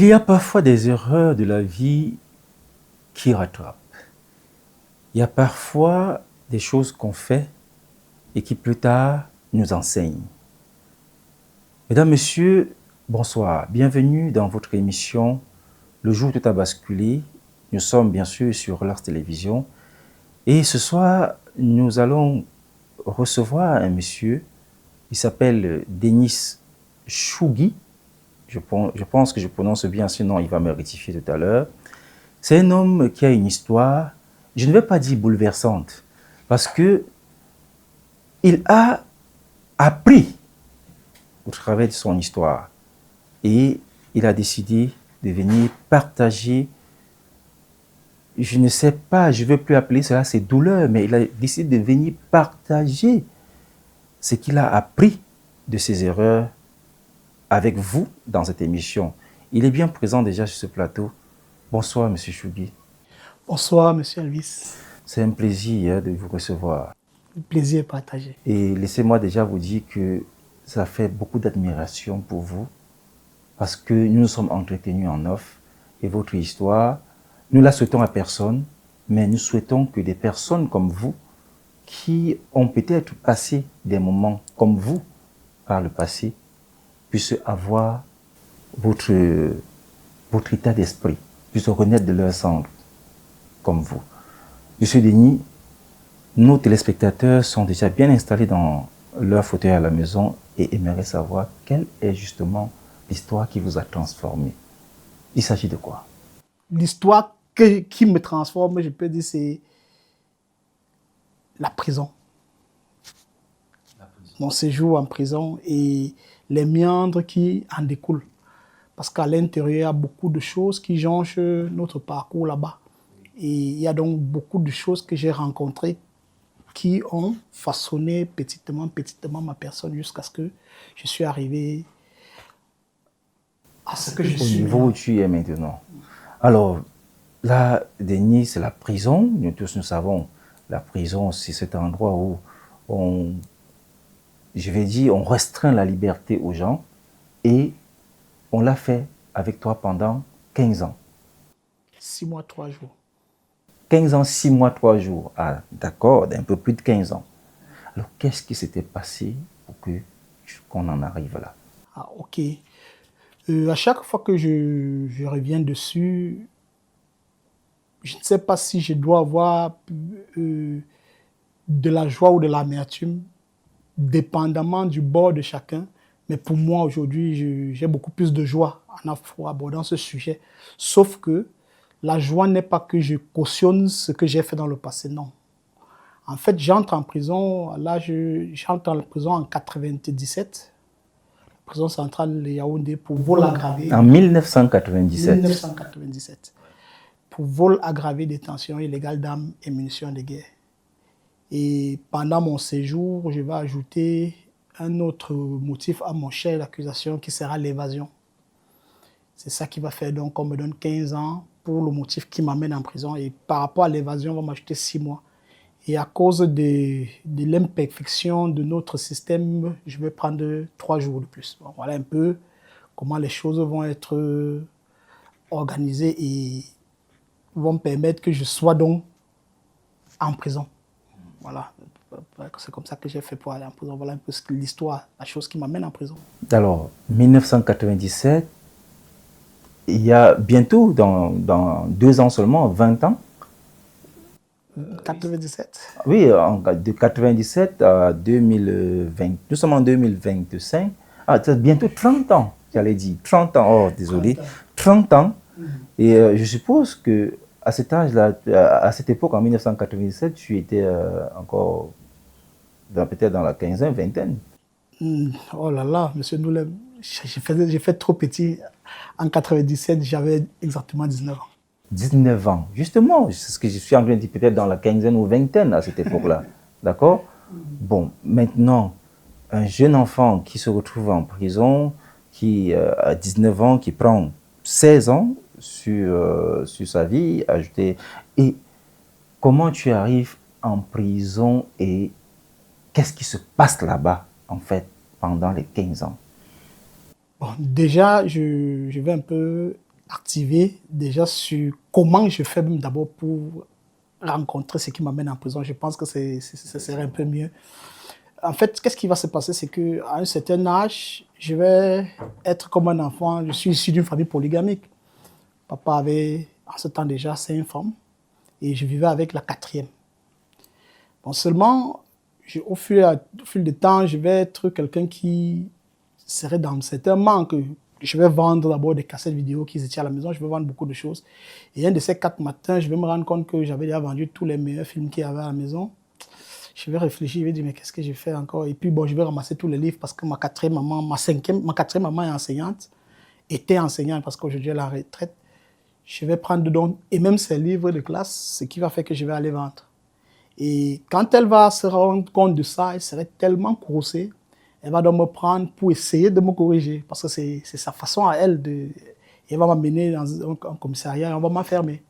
Il y a parfois des erreurs de la vie qui rattrapent. Il y a parfois des choses qu'on fait et qui plus tard nous enseignent. Mesdames, Messieurs, bonsoir. Bienvenue dans votre émission Le jour où tout a basculé. Nous sommes bien sûr sur Lars Télévision. Et ce soir, nous allons recevoir un monsieur. Il s'appelle Denis Chougui. Je pense que je prononce bien, sinon il va me rectifier tout à l'heure. C'est un homme qui a une histoire, je ne vais pas dire bouleversante, parce que il a appris au travers de son histoire et il a décidé de venir partager, je ne sais pas, je ne veux plus appeler cela ses douleurs, mais il a décidé de venir partager ce qu'il a appris de ses erreurs avec vous dans cette émission. Il est bien présent déjà sur ce plateau. Bonsoir, Monsieur Chougui. Bonsoir, Monsieur Elvis. C'est un plaisir de vous recevoir. Le plaisir est partagé. Et laissez-moi déjà vous dire que ça fait beaucoup d'admiration pour vous parce que nous nous sommes entretenus en off et votre histoire, nous la souhaitons à personne, mais nous souhaitons que des personnes comme vous qui ont peut-être passé des moments comme vous par le passé puissent avoir votre état d'esprit, puissent renaître de leur cendre comme vous. Monsieur Denis, nos téléspectateurs sont déjà bien installés dans leur fauteuil à la maison et aimeraient savoir quelle est justement l'histoire qui vous a transformé. Il s'agit de quoi? L'histoire qui me transforme, je peux dire, c'est la prison. Mon séjour en prison et les méandres qui en découlent. Parce qu'à l'intérieur, il y a beaucoup de choses qui jonchent notre parcours là-bas. Et il y a donc beaucoup de choses que j'ai rencontrées qui ont façonné petitement ma personne jusqu'à ce que je suis arrivé à ce que je suis. Au niveau où tu es maintenant. Alors, là, Denis, c'est la prison. Nous tous, nous savons, la prison, c'est cet endroit où on restreint la liberté aux gens et on l'a fait avec toi pendant 15 ans. 6 mois, 3 jours. 15 ans, 6 mois, 3 jours. Ah, d'accord, d'un peu plus de 15 ans. Alors, qu'est-ce qui s'était passé pour qu'on en arrive là? Ah, ok. À chaque fois que je reviens dessus, je ne sais pas si je dois avoir de la joie ou de l'amertume, dépendamment du bord de chacun. Mais pour moi, aujourd'hui, j'ai beaucoup plus de joie en abordant ce sujet. Sauf que la joie n'est pas que je cautionne ce que j'ai fait dans le passé, non. En fait, j'entre en prison en 97, prison centrale de Yaoundé, pour vol aggravé. En 1997. 1997. Pour vol aggravé, détention illégale d'armes et munitions de guerre. Et pendant mon séjour, je vais ajouter un autre motif à mon chef d'accusation qui sera l'évasion. C'est ça qui va faire donc qu'on me donne 15 ans pour le motif qui m'amène en prison. Et par rapport à l'évasion, on va m'ajouter 6 mois. Et à cause de l'imperfection de notre système, je vais prendre 3 jours de plus. Bon, voilà un peu comment les choses vont être organisées et vont me permettre que je sois donc en prison. Voilà, c'est comme ça que j'ai fait pour aller en prison. Voilà un peu l'histoire, la chose qui m'amène en prison. Alors, 1997, il y a bientôt, dans 2 ans seulement, 20 ans. 97. Oui, de 97 à 2020, nous sommes en 2025. Ah, c'est bientôt 30 ans, j'allais dire. 30 ans, oh, désolé. 30 ans. Et je suppose que à cet âge-là, à cette époque, en 1997, tu étais encore peut-être dans la quinzaine, vingtaine. Oh là là, monsieur Noulem, j'ai fait trop petit. En 97, j'avais exactement 19 ans. 19 ans, justement, c'est ce que je suis en train de dire, peut-être dans la quinzaine ou vingtaine à cette époque-là. D'accord? Bon, maintenant, un jeune enfant qui se retrouve en prison, qui a 19 ans, qui prend 16 ans sur sa vie, ajouté. Et comment tu arrives en prison et qu'est-ce qui se passe là-bas, en fait, pendant les 15 ans? Bon, déjà, je vais un peu activé déjà sur comment je fais même d'abord pour rencontrer ce qui m'amène en prison. Je pense que ce serait un peu mieux. En fait, qu'est-ce qui va se passer? C'est qu'à un certain âge, je vais être comme un enfant. Je suis issu d'une famille polygamique. Papa avait, en ce temps déjà, 5 femmes et je vivais avec la 4e. Bon, seulement, au fil du temps, je vais être quelqu'un qui serait dans certains manques. Je vais vendre d'abord des cassettes vidéo qui étaient à la maison, je vais vendre beaucoup de choses. Et un de ces 4 matins, je vais me rendre compte que j'avais déjà vendu tous les meilleurs films qu'il y avait à la maison. Je vais réfléchir, je vais dire, mais qu'est-ce que j'ai fait encore? Et puis, bon, je vais ramasser tous les livres parce que ma 4e maman, ma 4e maman est enseignante, était enseignante parce qu'aujourd'hui, elle est à la retraite. Je vais prendre donc, et même ses livres de classe, ce qui va faire que je vais aller vendre. Et quand elle va se rendre compte de ça, elle serait tellement coincée, elle va donc me prendre pour essayer de me corriger, parce que c'est sa façon à elle de... Elle va m'amener dans un commissariat et on va m'enfermer.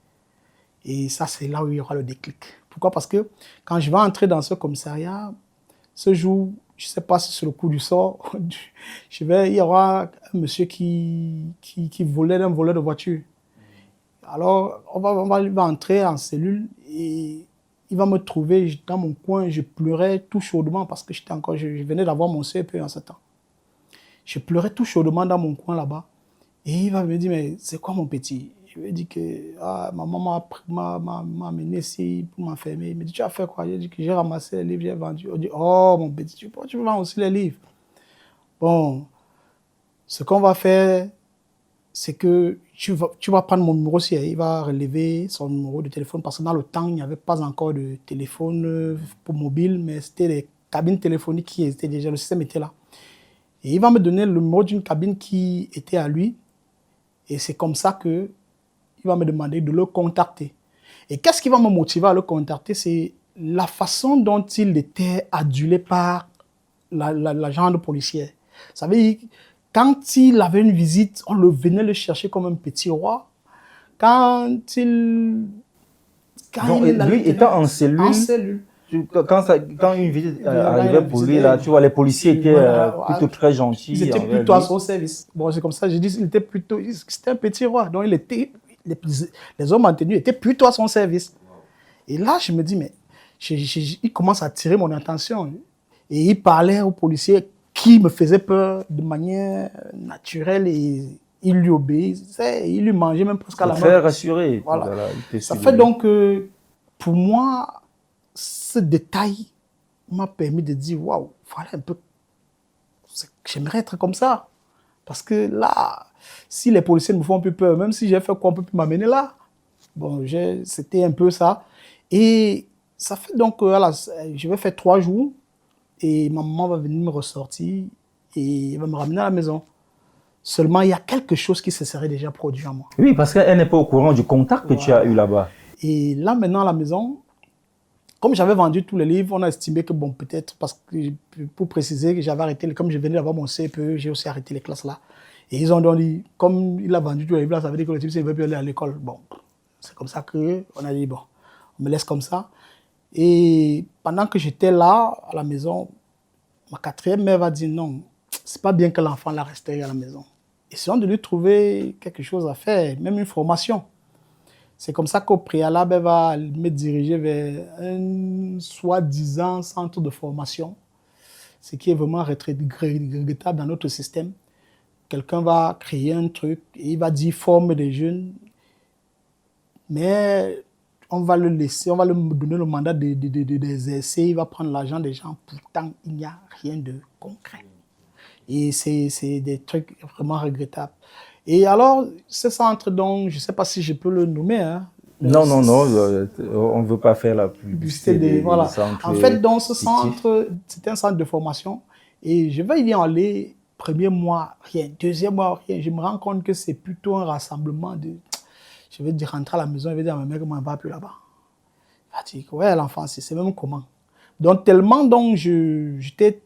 Et ça, c'est là où il y aura le déclic. Pourquoi? Parce que quand je vais entrer dans ce commissariat, ce jour, je ne sais pas si c'est le coup du sort, il y aura un monsieur qui volait d'un voleur de voiture. Alors, on va entrer en cellule et il va me trouver dans mon coin. Je pleurais tout chaudement parce que je venais d'avoir mon CP en ce temps. Je pleurais tout chaudement dans mon coin là-bas. Et il va me dire, mais c'est quoi mon petit? Je lui ai dit que ma maman m'a amené ici pour m'enfermer. Il me dit, tu as fait quoi? J'ai dit que j'ai ramassé les livres, j'ai vendu. Il dit, oh mon petit, tu vends aussi les livres. Bon, ce qu'on va faire, c'est que tu vas prendre mon numéro aussi. Il va relever son numéro de téléphone parce que dans le temps, il n'y avait pas encore de téléphone pour mobile, mais c'était les cabines téléphoniques qui étaient déjà, le système était là. Et il va me donner le numéro d'une cabine qui était à lui. Et c'est comme ça qu'il va me demander de le contacter. Et qu'est-ce qui va me motiver à le contacter? C'est la façon dont il était adulé par la gendarme policière. Vous savez, quand il avait une visite, on venait le chercher comme un petit roi. Donc, lui étant en cellule, quand une visite arrivait pour lui, là, tu vois, les policiers étaient plutôt très gentils. Ils étaient plutôt à son service. Bon, c'est comme ça, je dis, c'était un petit roi. Donc, les hommes en tenue étaient plutôt à son service. Et là, je me dis, mais il commence à attirer mon attention. Et il parlait aux policiers qui me faisaient peur de manière naturelle et il lui obéissait, il lui mangeait même presque à la main. Très rassuré. Voilà. Ça fait donc que, pour moi, ce détail m'a permis de dire, waouh, voilà un peu, j'aimerais être comme ça. Parce que là, si les policiers me font un peu peur, même si j'ai fait quoi, on peut plus m'amener là. Bon, c'était un peu ça. Et ça fait donc, voilà, je vais faire 3 jours et ma maman va venir me ressortir et va me ramener à la maison. Seulement, il y a quelque chose qui se serait déjà produit en moi. Oui, parce qu'elle n'est pas au courant du contact que tu as eu là-bas. Et là, maintenant, à la maison, comme j'avais vendu tous les livres, on a estimé que, bon, peut-être, parce que, pour préciser que j'avais arrêté, comme je venais d'avoir mon CPE, j'ai aussi arrêté les classes là. Et ils ont dit, comme il a vendu tous les livres là, ça veut dire que le type ne veut plus aller à l'école. Bon, c'est comme ça qu'on a dit, bon, on me laisse comme ça. Et pendant que j'étais là, à la maison, ma 4e mère va dire non, c'est pas bien que l'enfant la reste à la maison. Essayons de lui trouver quelque chose à faire, même une formation. C'est comme ça qu'au préalable, elle va me diriger vers un soi-disant centre de formation, ce qui est vraiment regrettable dans notre système. Quelqu'un va créer un truc et il va dire forme des jeunes, mais on va le laisser, on va lui donner le mandat des essais, il va prendre l'argent des gens, pourtant il n'y a rien de concret. Et c'est des trucs vraiment regrettables. Et alors, ce centre, donc, je ne sais pas si je peux le nommer. Hein, non, on ne veut pas faire la publicité voilà. En fait, donc, ce centre, c'était un centre de formation. Et je vais y aller, premier mois, rien. Deuxième mois, rien. Je me rends compte que c'est plutôt un rassemblement de... Je vais dire, rentrer à la maison, je vais dire à ma mère que moi, je ne vais plus là-bas. Elle va dire, ouais, l'enfant, c'est même comment. Donc, tellement, donc, j'avais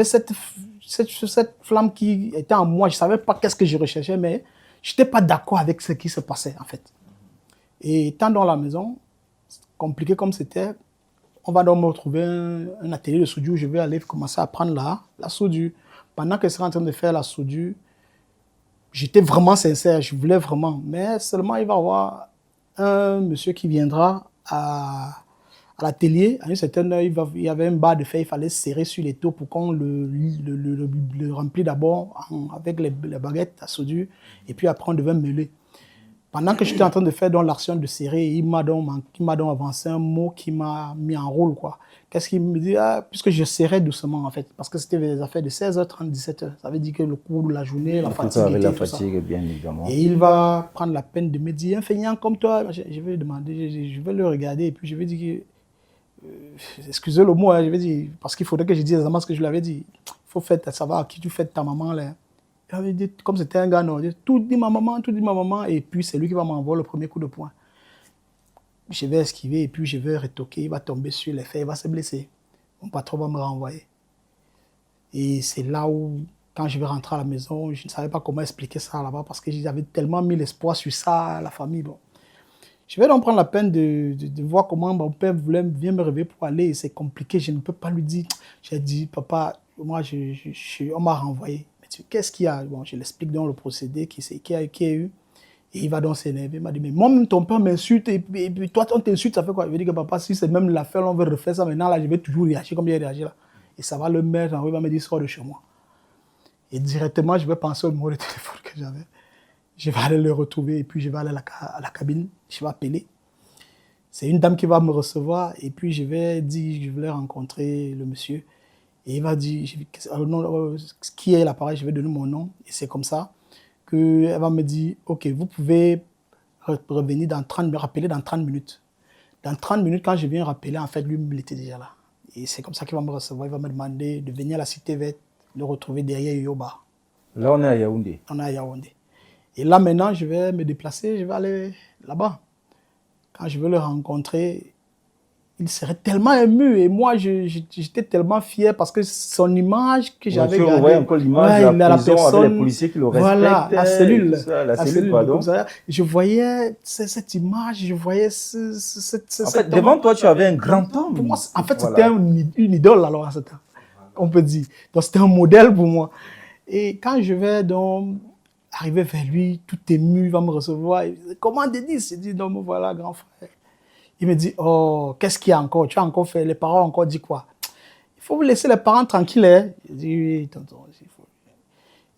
cette flamme qui était en moi. Je ne savais pas qu'est-ce que je recherchais, mais je n'étais pas d'accord avec ce qui se passait, en fait. Et étant dans la maison, compliqué comme c'était, on va donc me retrouver un atelier de soudure où je vais aller commencer à apprendre la soudure. Pendant que je serai en train de faire la soudure, J'étais vraiment sincère, je voulais vraiment. Mais seulement, il va y avoir un monsieur qui viendra à l'atelier. À une certaine heure, il y avait un bar de fer, il fallait serrer sur les taux pour qu'on le remplisse d'abord avec les baguettes à soudure. Et puis après, on devait meuler. Pendant que j'étais en train de faire l'action de serrer, il m'a donc avancé un mot qui m'a mis en rôle, quoi. Qu'est-ce qu'il me dit? Ah, puisque je serrais doucement, en fait, parce que c'était des affaires de 16h30, 17h. Ça veut dire que le cours de la journée, la Tout ça fatigue avec était la tout ça. fatigue, bien évidemment. Et il va prendre la peine de me dire, un feignant comme toi, je vais lui demander, je vais le regarder, et puis je vais dire, excusez le mot, hein, je vais dire, parce qu'il faudrait que je dise exactement ce que je lui avais dit. Il faut faire savoir à qui tu fais ta maman, là. Il avait dit, comme c'était un gars, non, tout dit ma maman, tout dit ma maman, et puis c'est lui qui va m'envoyer le premier coup de poing. Je vais esquiver, et puis je vais retoquer, il va tomber sur les faits, il va se blesser. Mon patron va me renvoyer. Et c'est là où, quand je vais rentrer à la maison, je ne savais pas comment expliquer ça là-bas, parce que j'avais tellement mis l'espoir sur ça, la famille. Bon. Je vais donc prendre la peine de voir comment mon père vient me réveiller pour aller. C'est compliqué, je ne peux pas lui dire. J'ai dit, papa, moi, on m'a renvoyé. Mais qu'est-ce qu'il y a? Bon, je l'explique dans le procédé qui a eu. Et il va donc s'énerver. Il m'a dit, mais moi-même, ton père m'insulte. Et puis toi, on t'insulte, ça fait quoi? Je vais dire que papa, si c'est même l'affaire, on veut refaire ça maintenant, là, je vais toujours réagir comme il a réagi là. Et ça va le mettre en il va me dire, sors de chez moi. Et directement, je vais penser au numéro de téléphone que j'avais. Je vais aller le retrouver et puis je vais aller à la cabine, je vais appeler. C'est une dame qui va me recevoir et puis je vais dire que je voulais rencontrer le monsieur. Et il va dire qui est l'appareil, je vais donner mon nom. Et c'est comme ça qu'elle va me dire, OK, vous pouvez revenir dans 30 minutes, rappeler dans 30 minutes. Dans 30 minutes, quand je viens rappeler, en fait, lui, il était déjà là. Et c'est comme ça qu'il va me recevoir. Il va me demander de venir à la cité verte, le retrouver derrière Yoba. Là, on est à Yaoundé. On est à Yaoundé. Et là, maintenant, je vais me déplacer, je vais aller là-bas. Quand je vais le rencontrer, il serait tellement ému. Et moi, j'étais tellement fier parce que son image que j'avais gardée. Tu voyais encore l'image de la prison avec les policiers qui le respectent. Voilà, la cellule. La cellule, pardon. Je voyais cette image, je voyais en fait, devant toi, tu avais un grand homme. Pour moi, en fait, c'était une idole alors à ce temps, on peut dire. Donc, c'était un modèle pour moi. Et quand je vais donc arriver vers lui, tout ému, il va me recevoir. Comment Denis? Je dis, non, me voilà, grand frère. Il me dit, oh, qu'est-ce qu'il y a encore? Tu as encore fait, les parents ont encore dit quoi? Il faut vous laisser les parents tranquilles. Hein? Je dis, oui, tonton.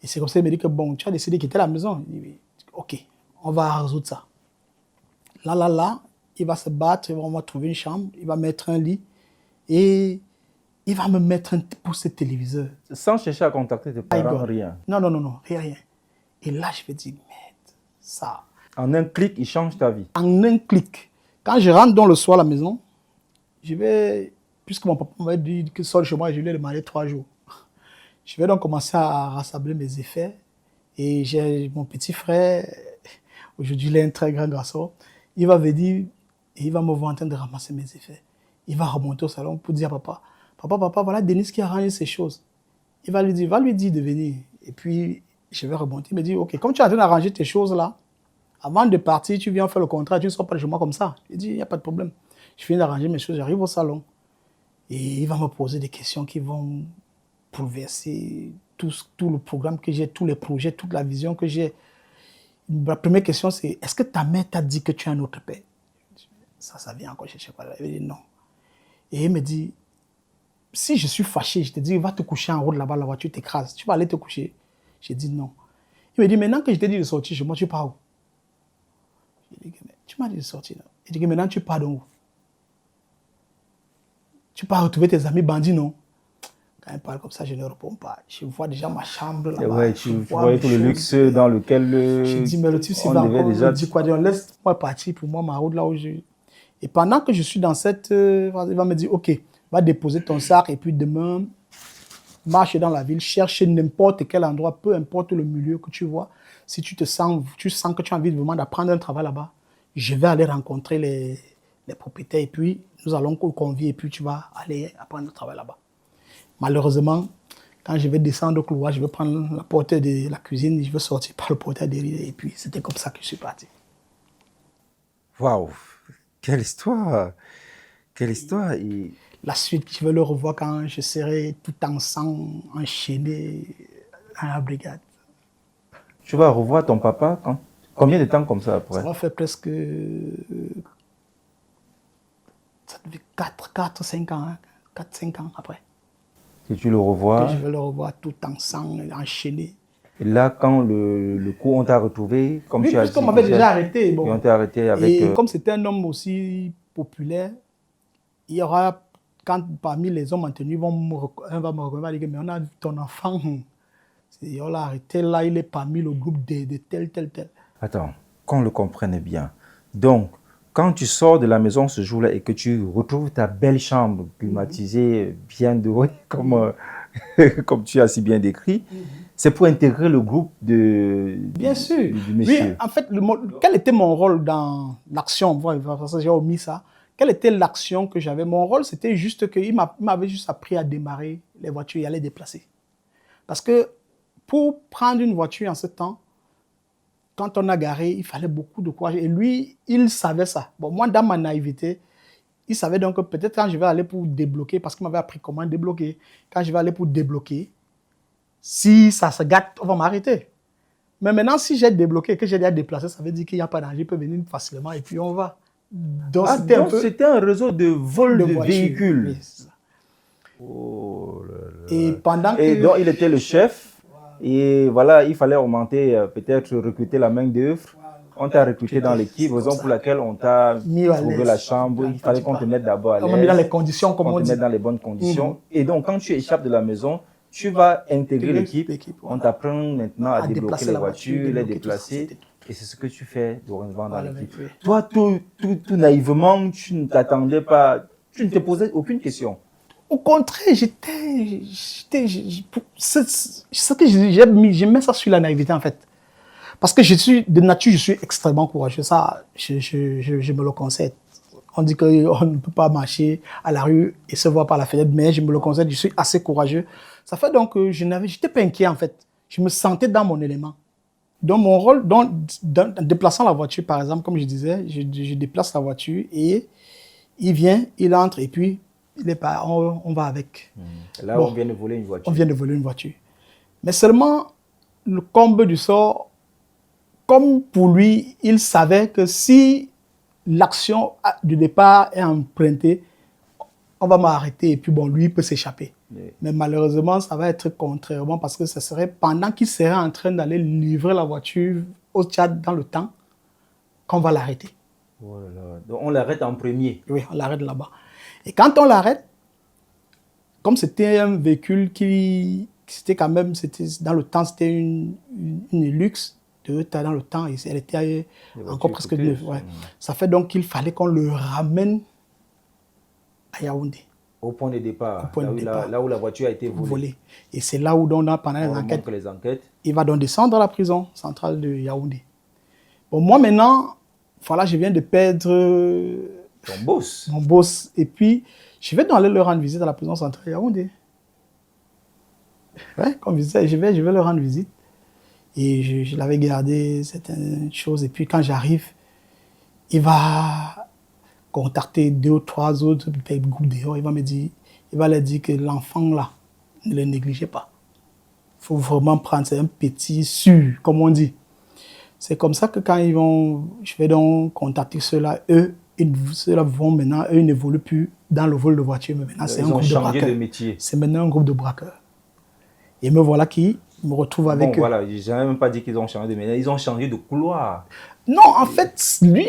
Et c'est comme ça, il me dit que bon, tu as décidé de quitter la maison. Il dit, oui. Ok, on va résoudre ça. Là, il va se battre, on va trouver une chambre, il va mettre un lit et il va me mettre un pousset téléviseur. Sans chercher à contacter tes parents, rien. Non, rien. Et là, je me dis, merde, ça. En un clic, il change ta vie. En un clic. Quand je rentre dans le soir à la maison, je vais, puisque mon papa m'a dit que sort chez moi, je lui ai demandé 3 jours. Je vais donc commencer à rassembler mes effets. Et j'ai mon petit frère, aujourd'hui il est un très grand garçon, il va venir et il va me voir en train de ramasser mes effets. Il va remonter au salon pour dire à papa, papa, voilà Denis qui a rangé ces choses. Il va lui dire de venir. Et puis, je vais remonter. Il me dit, OK, comme tu es en train d'arranger tes choses là, avant de partir, tu viens faire le contrat, tu ne sors pas de chez moi comme ça. Il dit, il n'y a pas de problème. Je finis d'arranger mes choses, j'arrive au salon. Et il va me poser des questions qui vont bouleverser tout le programme que j'ai, tous les projets, toute la vision que j'ai. La première question, c'est, est-ce que ta mère t'a dit que tu es un autre père? Ça vient encore, je ne sais pas. Il dit non. Et il me dit, si je suis fâché, je te dis, va te coucher en haut de là-bas, la voiture t'écrase. Tu vas aller te coucher. J'ai dit non. Il me dit, maintenant que je t'ai dit de sortir chez moi, tu pars où? Je dis, tu m'as dit de sortir. Il dit, maintenant tu pars d'où? Tu pars retrouver tes amis bandits, non? Quand il parle comme ça, je ne réponds pas. Je vois déjà ma chambre là-bas. Ouais, tu voyais tout le luxe dans lequel je dis, mais le type, s'il va encore me dire quoi, laisse-moi partir pour moi, ma route là où je... Et pendant que je suis dans cette... il va me dire, OK, va déposer ton sac et puis demain, marche dans la ville, cherche n'importe quel endroit, peu importe le milieu que tu vois. Si tu sens que tu as envie vraiment d'apprendre un travail là-bas, je vais aller rencontrer les propriétaires et puis nous allons convier et puis tu vas aller apprendre le travail là-bas. Malheureusement, quand je vais descendre au couloir, je vais prendre la porte de la cuisine, je vais sortir par le portail derrière et puis c'était comme ça que je suis parti. Waouh, quelle histoire! Quelle histoire! Et... la suite, je vais le revoir quand je serai tout en sang, enchaîné à la brigade. tu vas revoir ton papa combien de temps comme ça après? Ça va faire presque 4, 5 ans, hein, 4, 5 ans après. Que tu le revois. Que je vais le revoir tout ensemble, enchaîné. Et là, quand le coup, on t'a retrouvé, comme Oui, tu as dit. puisqu'on m'avait déjà arrêté. Bon. Et on t'a arrêté avec... Et comme c'était un homme aussi populaire, il y aura, quand parmi les hommes en tenue, on va me reconnaître, mais on a ton enfant, on l'a arrêté là, il est parmi le groupe de tel. Attends, qu'on le comprenne bien. Donc, quand tu sors de la maison ce jour-là et que tu retrouves ta belle chambre climatisée, bien dorée, comme tu as si bien décrit, c'est pour intégrer le groupe bien sûr. du monsieur. Oui, en fait, quel était mon rôle dans l'action? J'ai omis ça. Quelle était l'action que j'avais? Mon rôle, c'était juste qu'il m'avait juste appris à démarrer les voitures et à les déplacer. Parce que pour prendre une voiture en ce temps, quand on a garé, il fallait beaucoup de courage. Et lui, il savait ça. Bon, moi, dans ma naïveté, il savait donc que peut-être quand je vais aller pour débloquer, parce qu'il m'avait appris comment débloquer, quand je vais aller pour débloquer, si ça se gâte, on va m'arrêter. Mais maintenant, si j'ai débloqué et que j'ai déjà déplacé, ça veut dire qu'il n'y a pas danger, il peut venir facilement et puis on va. Donc, c'était un réseau de vol de véhicules. Oui, oh là là. Et pendant donc, il était le chef. Et voilà, il fallait augmenter, peut-être recruter la main-d'œuvre. On t'a recruté dans l'équipe, raison pour laquelle on t'a trouvé la chambre. Il fallait qu'on te mette d'abord à l'aise. On m'a mis dans les conditions, comme on dit. Te mette dans les bonnes conditions. Et donc, quand tu échappes de la maison, tu vas intégrer l'équipe. On t'apprend maintenant à débloquer les voitures, les déplacer. Et c'est ce que tu fais dorénavant dans l'équipe. Toi, tout naïvement, tu ne t'attendais pas, tu ne te posais aucune question. Au contraire, ce que j'ai mis ça sur la naïveté en fait. Parce que de nature, je suis extrêmement courageux. Ça, je me le concède. On dit qu'on ne peut pas marcher à la rue et se voir par la fenêtre, mais je me le concède, je suis assez courageux. Ça fait donc que je n'étais pas inquiet en fait. Je me sentais dans mon élément. Donc mon rôle, en déplaçant la voiture par exemple, comme je disais, je déplace la voiture et il vient, il entre et puis on va avec. Là, bon, on vient de voler une voiture. On vient de voler une voiture. Mais seulement, le comble du sort, comme pour lui, il savait que si l'action du départ est empruntée, on va m'arrêter et puis bon, lui, il peut s'échapper. Oui. Mais malheureusement, ça va être contrairement parce que ce serait pendant qu'il serait en train d'aller livrer la voiture au Tchad dans le temps qu'on va l'arrêter. Voilà. Donc on l'arrête en premier. Oui, on l'arrête là-bas. Et quand on l'arrête, comme c'était un véhicule c'était quand même, dans le temps, c'était une luxe, dans le temps, et elle était encore presque neuve. Ouais. Ça fait donc qu'il fallait qu'on le ramène à Yaoundé. Au point de départ, là où la voiture a été volée. Et c'est là où, pendant les enquêtes, il va donc descendre dans la prison centrale de Yaoundé. Bon, moi maintenant, voilà, je viens de perdre ton boss. Mon boss. Et puis, je vais donc aller leur rendre visite à la prison centrale de Yaoundé. Ouais, comme je disais, je vais leur rendre visite. Et je l'avais gardé certaines choses. Et puis, quand j'arrive, il va contacter 2 ou 3 autres groupes dehors. Il va leur dire que l'enfant là, ne le négligez pas. Il faut vraiment prendre, c'est un petit sûr, comme on dit. C'est comme ça que quand je vais donc contacter ceux-là, ceux-là vont maintenant, eux, ils n'évoluent plus dans le vol de voiture, mais maintenant c'est un groupe de braqueurs. C'est maintenant un groupe de braqueurs. Et me voilà qui me retrouve avec eux. Voilà, je n'ai même pas dit qu'ils ont changé de métier, ils ont changé de couloir. Non, en fait, lui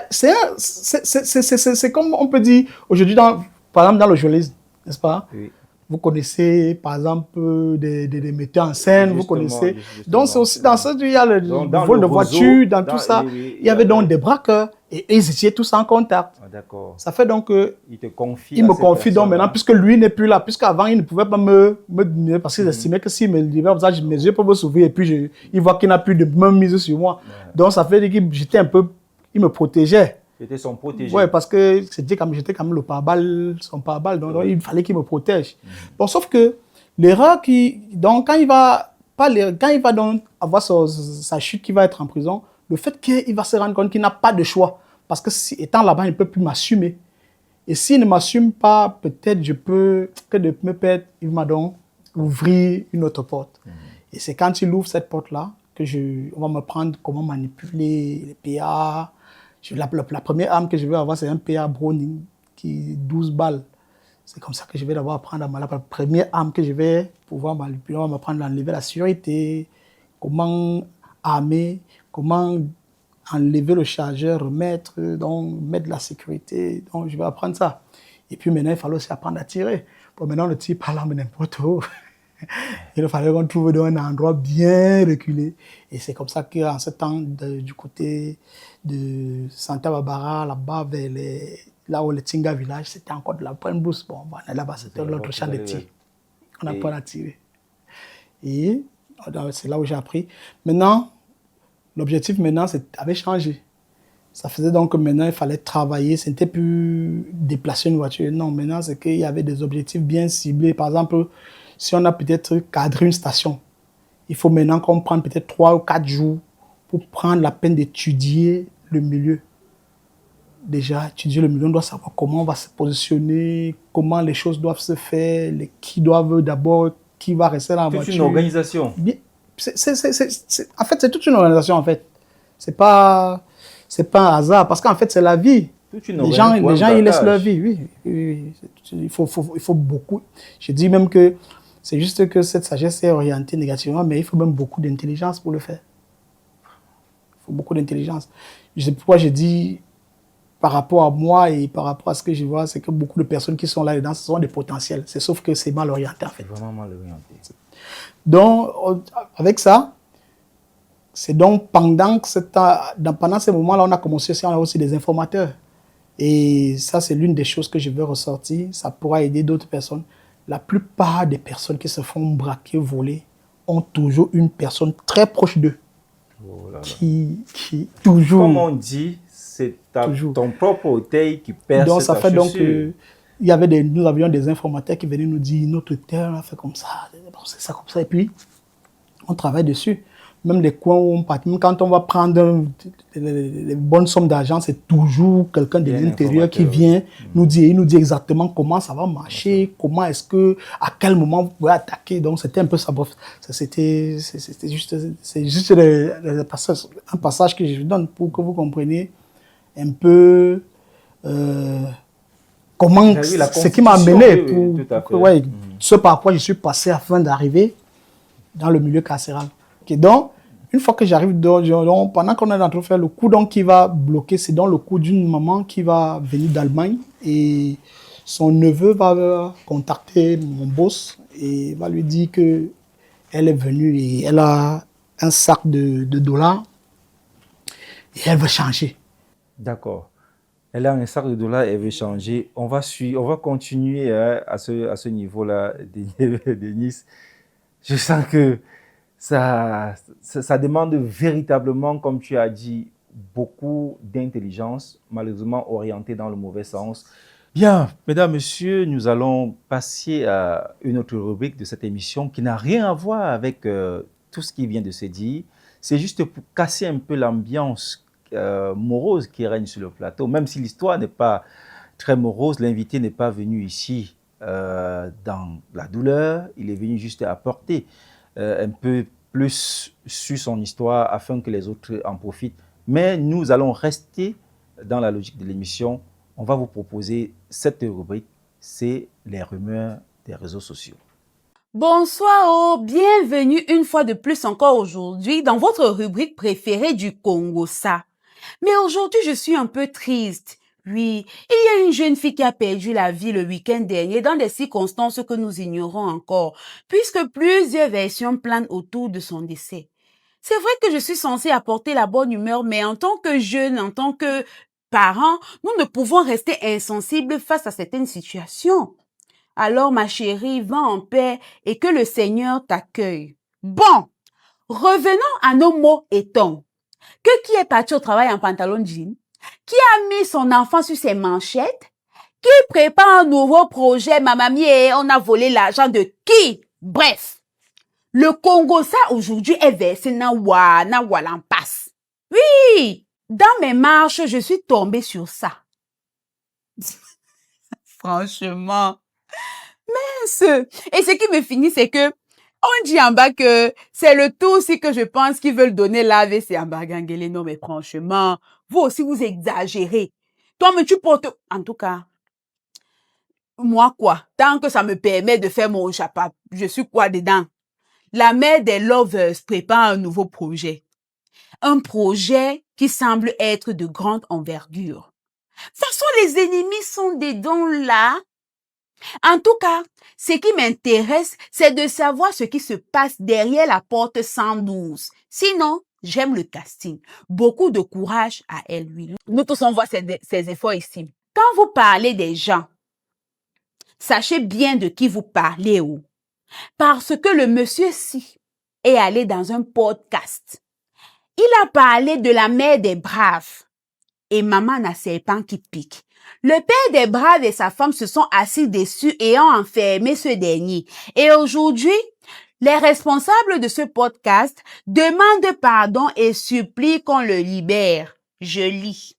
c'est comme on peut dire aujourd'hui, par exemple dans le journalisme, n'est-ce pas? Oui. Vous connaissez, par exemple, des metteurs en scène, vous connaissez. Donc, c'est aussi dans ça, il y a le vol de voiture, dans tout ça. Il y avait donc des braqueurs et ils étaient tous en contact. Ah, d'accord. Ça fait donc que. Il te confie. Il me confie donc maintenant, puisque lui n'est plus là, puisqu'avant, il ne pouvait pas me donner, parce qu'il estimait que s'il me libère, mes yeux peuvent s'ouvrir et puis il voit qu'il n'a plus de même mise sur moi. Donc, ça fait que j'étais un peu. Il me protégeait. J'étais son protégé. Oui, parce que j'étais comme le pare-balles, son pare-balles, donc il fallait qu'il me protège. Bon, sauf que l'erreur donc quand il va donc avoir sa chute, qu'il va être en prison, le fait qu'il va se rendre compte qu'il n'a pas de choix, parce que étant là-bas, il ne peut plus m'assumer. Et s'il ne m'assume pas, peut-être je peux, que de me perdre, il m'a donc ouvert une autre porte. Et c'est quand il ouvre cette porte-là que on va me prendre comment manipuler les PA. La première arme que je vais avoir, c'est un PA Browning qui 12 balles. C'est comme ça que je vais d'abord apprendre à la première arme que je vais pouvoir manipuler. On va m'apprendre à enlever la sécurité, comment armer, comment enlever le chargeur, remettre, donc mettre la sécurité. Donc je vais apprendre ça. Et puis maintenant, il fallait aussi apprendre à tirer. Bon, maintenant, le tir par l'arme n'importe où. Il fallait qu'on trouve un endroit bien reculé. Et c'est comme ça qu'en ce temps, du côté de Santa Barbara, là-bas, vers là où le Tinga village, c'était encore de la bonne bourse. Bon, là-bas, c'était l'autre champ de tir. On apprend à tirer. Et c'est là où j'ai appris. Maintenant, l'objectif maintenant, avait changé. Ça faisait donc que maintenant, il fallait travailler. Ce n'était plus déplacer une voiture. Non, maintenant, c'est qu'il y avait des objectifs bien ciblés. Par exemple, si on a peut-être cadré une station, il faut maintenant qu'on prenne peut-être 3 ou 4 jours pour prendre la peine d'étudier le milieu. Déjà, étudier le milieu, on doit savoir comment on va se positionner, comment les choses doivent se faire, qui doivent d'abord, qui va rester dans la voiture. C'est une organisation. En fait, c'est toute une organisation, en fait. C'est pas un hasard, parce qu'en fait, c'est la vie. Les gens, ils laissent leur vie, oui. Il faut beaucoup. Je dis même que c'est juste que cette sagesse est orientée négativement, mais il faut même beaucoup d'intelligence pour le faire. Il faut beaucoup d'intelligence. C'est pourquoi je dis, par rapport à moi et par rapport à ce que je vois, c'est que beaucoup de personnes qui sont là-dedans, ce sont des potentiels. C'est sauf que c'est mal orienté, en fait. C'est vraiment mal orienté. Donc, avec ça, c'est donc pendant ces moments-là, on a commencé aussi, on a aussi des informateurs. Et ça, c'est l'une des choses que je veux ressortir. Ça pourra aider d'autres personnes. La plupart des personnes qui se font braquer, voler, ont toujours une personne très proche d'eux. Oh là là. Qui toujours... Comme on dit, c'est ton propre orteil qui perce donc, ça ta fait chaussure. Donc, nous avions des informateurs qui venaient nous dire, notre terre a fait comme ça, c'est ça, comme ça. Et puis, on travaille dessus. Même les coins où on part, même quand on va prendre les bonnes sommes d'argent, c'est toujours quelqu'un de l'intérieur qui vient nous dire, il nous dit exactement comment ça va marcher, comment est-ce que, à quel moment vous pouvez attaquer. Donc c'était un peu ça. C'est juste un passage que je vous donne pour que vous compreniez un peu comment, ce qui m'a amené ce par quoi je suis passé afin d'arriver dans le milieu carcéral. Okay, donc, une fois que j'arrive, pendant qu'on est en train de faire le coup qui va bloquer, c'est dans le coup d'une maman qui va venir d'Allemagne et son neveu va contacter mon boss et va lui dire qu'elle est venue et elle a un sac de dollars et elle veut changer. D'accord. Elle a un sac de dollars et elle veut changer. On va continuer à ce niveau-là, Denis. Je sens que ça demande véritablement, comme tu as dit, beaucoup d'intelligence, malheureusement orientée dans le mauvais sens. Bien, mesdames, messieurs, nous allons passer à une autre rubrique de cette émission qui n'a rien à voir avec tout ce qui vient de se dire. C'est juste pour casser un peu l'ambiance morose qui règne sur le plateau. Même si l'histoire n'est pas très morose, l'invité n'est pas venu ici dans la douleur, il est venu juste apporter un peu plus sur son histoire afin que les autres en profitent. Mais nous allons rester dans la logique de l'émission. On va vous proposer cette rubrique, c'est les rumeurs des réseaux sociaux. Bonsoir, bienvenue une fois de plus encore aujourd'hui dans votre rubrique préférée du Congo-Ça. Mais aujourd'hui, je suis un peu triste. Oui, il y a une jeune fille qui a perdu la vie le week-end dernier dans des circonstances que nous ignorons encore, puisque plusieurs versions planent autour de son décès. C'est vrai que je suis censée apporter la bonne humeur, mais en tant que jeune, en tant que parent, nous ne pouvons rester insensibles face à certaines situations. Alors, ma chérie, va en paix et que le Seigneur t'accueille. Bon, revenons à nos mots et tons. Qui est parti au travail en pantalon jean? Qui a mis son enfant sur ses manchettes? Qui prépare un nouveau projet, ma mamie, et on a volé l'argent de qui? Bref, le Congo, ça, aujourd'hui, est versé na passe. Oui, dans mes marches, je suis tombée sur ça. Franchement. Et ce qui me finit, c'est que On dit en bas que c'est le tout aussi que je pense qu'ils veulent donner l'AVC en Bagangele. Non, mais franchement, vous aussi, vous exagérez. Toi, mais tu portes... En tout cas, moi, quoi? Tant que ça me permet de faire mon chapeau, je suis quoi dedans? La mère des Lovers prépare un nouveau projet. Un projet qui semble être de grande envergure. De toute façon, les ennemis sont dedans là. En tout cas, ce qui m'intéresse, c'est de savoir ce qui se passe derrière la porte 112. Sinon, j'aime le casting. Beaucoup de courage à elle, lui. Nous tous, on voit ses efforts ici. Quand vous parlez des gens, sachez bien de qui vous parlez. Oh. Parce que le monsieur-ci est allé dans un podcast. Il a parlé de la mère des braves et maman n'a serpent qui pique. Le père des braves et sa femme se sont assis dessus et ont enfermé ce dernier. Et aujourd'hui, les responsables de ce podcast demandent pardon et supplient qu'on le libère. Je lis.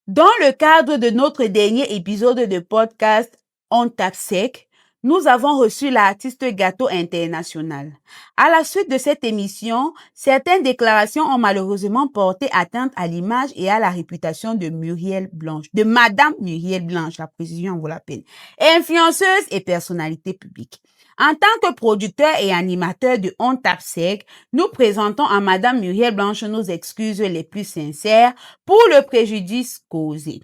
Dans le cadre de notre dernier épisode de podcast On tape sec, nous avons reçu l'artiste Gâteau International. À la suite de cette émission, certaines déclarations ont malheureusement porté atteinte à l'image et à la réputation de Muriel Blanche, de Madame Muriel Blanche, la précision vaut la peine, influenceuse et personnalité publique. En tant que producteur et animateur de On tape sec, nous présentons à Madame Muriel Blanche nos excuses les plus sincères pour le préjudice causé.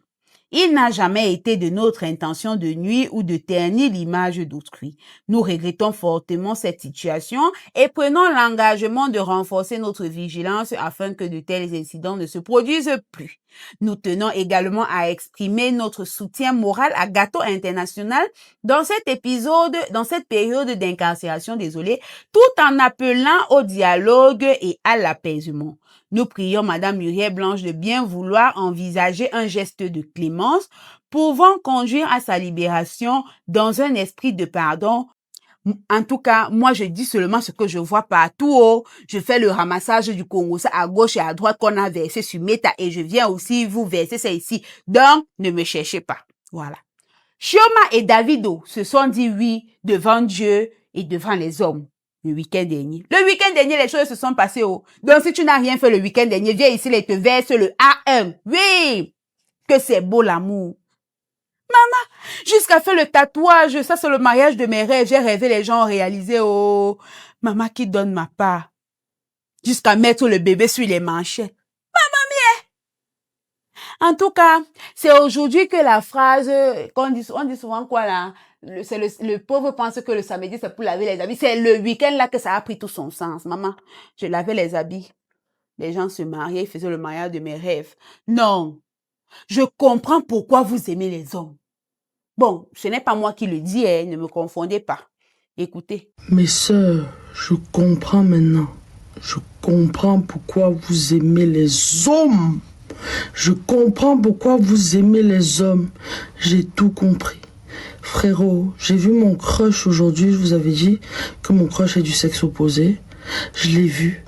Il n'a jamais été de notre intention de nuire ou de ternir l'image d'autrui. Nous regrettons fortement cette situation et prenons l'engagement de renforcer notre vigilance afin que de tels incidents ne se produisent plus. Nous tenons également à exprimer notre soutien moral à Gâteau International dans cet épisode, dans cette période d'incarcération, tout en appelant au dialogue et à l'apaisement. Nous prions Madame Muriel Blanche de bien vouloir envisager un geste de clémence pouvant conduire à sa libération dans un esprit de pardon. En tout cas, moi, je dis seulement ce que je vois partout. Oh. Je fais le ramassage du Congo, ça à gauche et à droite qu'on a versé sur Meta et je viens aussi vous verser ça ici. Donc, ne me cherchez pas. Voilà. Chioma et Davido se sont dit oui devant Dieu et devant les hommes. Le week-end dernier. Le week-end dernier, les choses se sont passées. Oh. Donc, si tu n'as rien fait le week-end dernier, viens ici et te verse le A1. Oui, que c'est beau l'amour. Maman, jusqu'à faire le tatouage, ça c'est le mariage de mes rêves. J'ai rêvé, les gens ont réalisé. Oh, maman qui donne ma part. Jusqu'à mettre le bébé sur les manchettes. En tout cas, c'est aujourd'hui que la phrase on dit souvent quoi là, le pauvre pense que le samedi c'est pour laver les habits. C'est le week-end là que ça a pris tout son sens. Maman, je lavais les habits. Les gens se mariaient, ils faisaient le mariage de mes rêves. Non, je comprends pourquoi vous aimez les hommes. Bon, ce n'est pas moi qui le dis, hein, ne me confondez pas. Écoutez. Mes sœurs, je comprends maintenant. Je comprends pourquoi vous aimez les hommes. Je comprends pourquoi vous aimez les hommes. J'ai tout compris. Frérot, j'ai vu mon crush aujourd'hui. Je vous avais dit que mon crush est du sexe opposé. Je l'ai vu.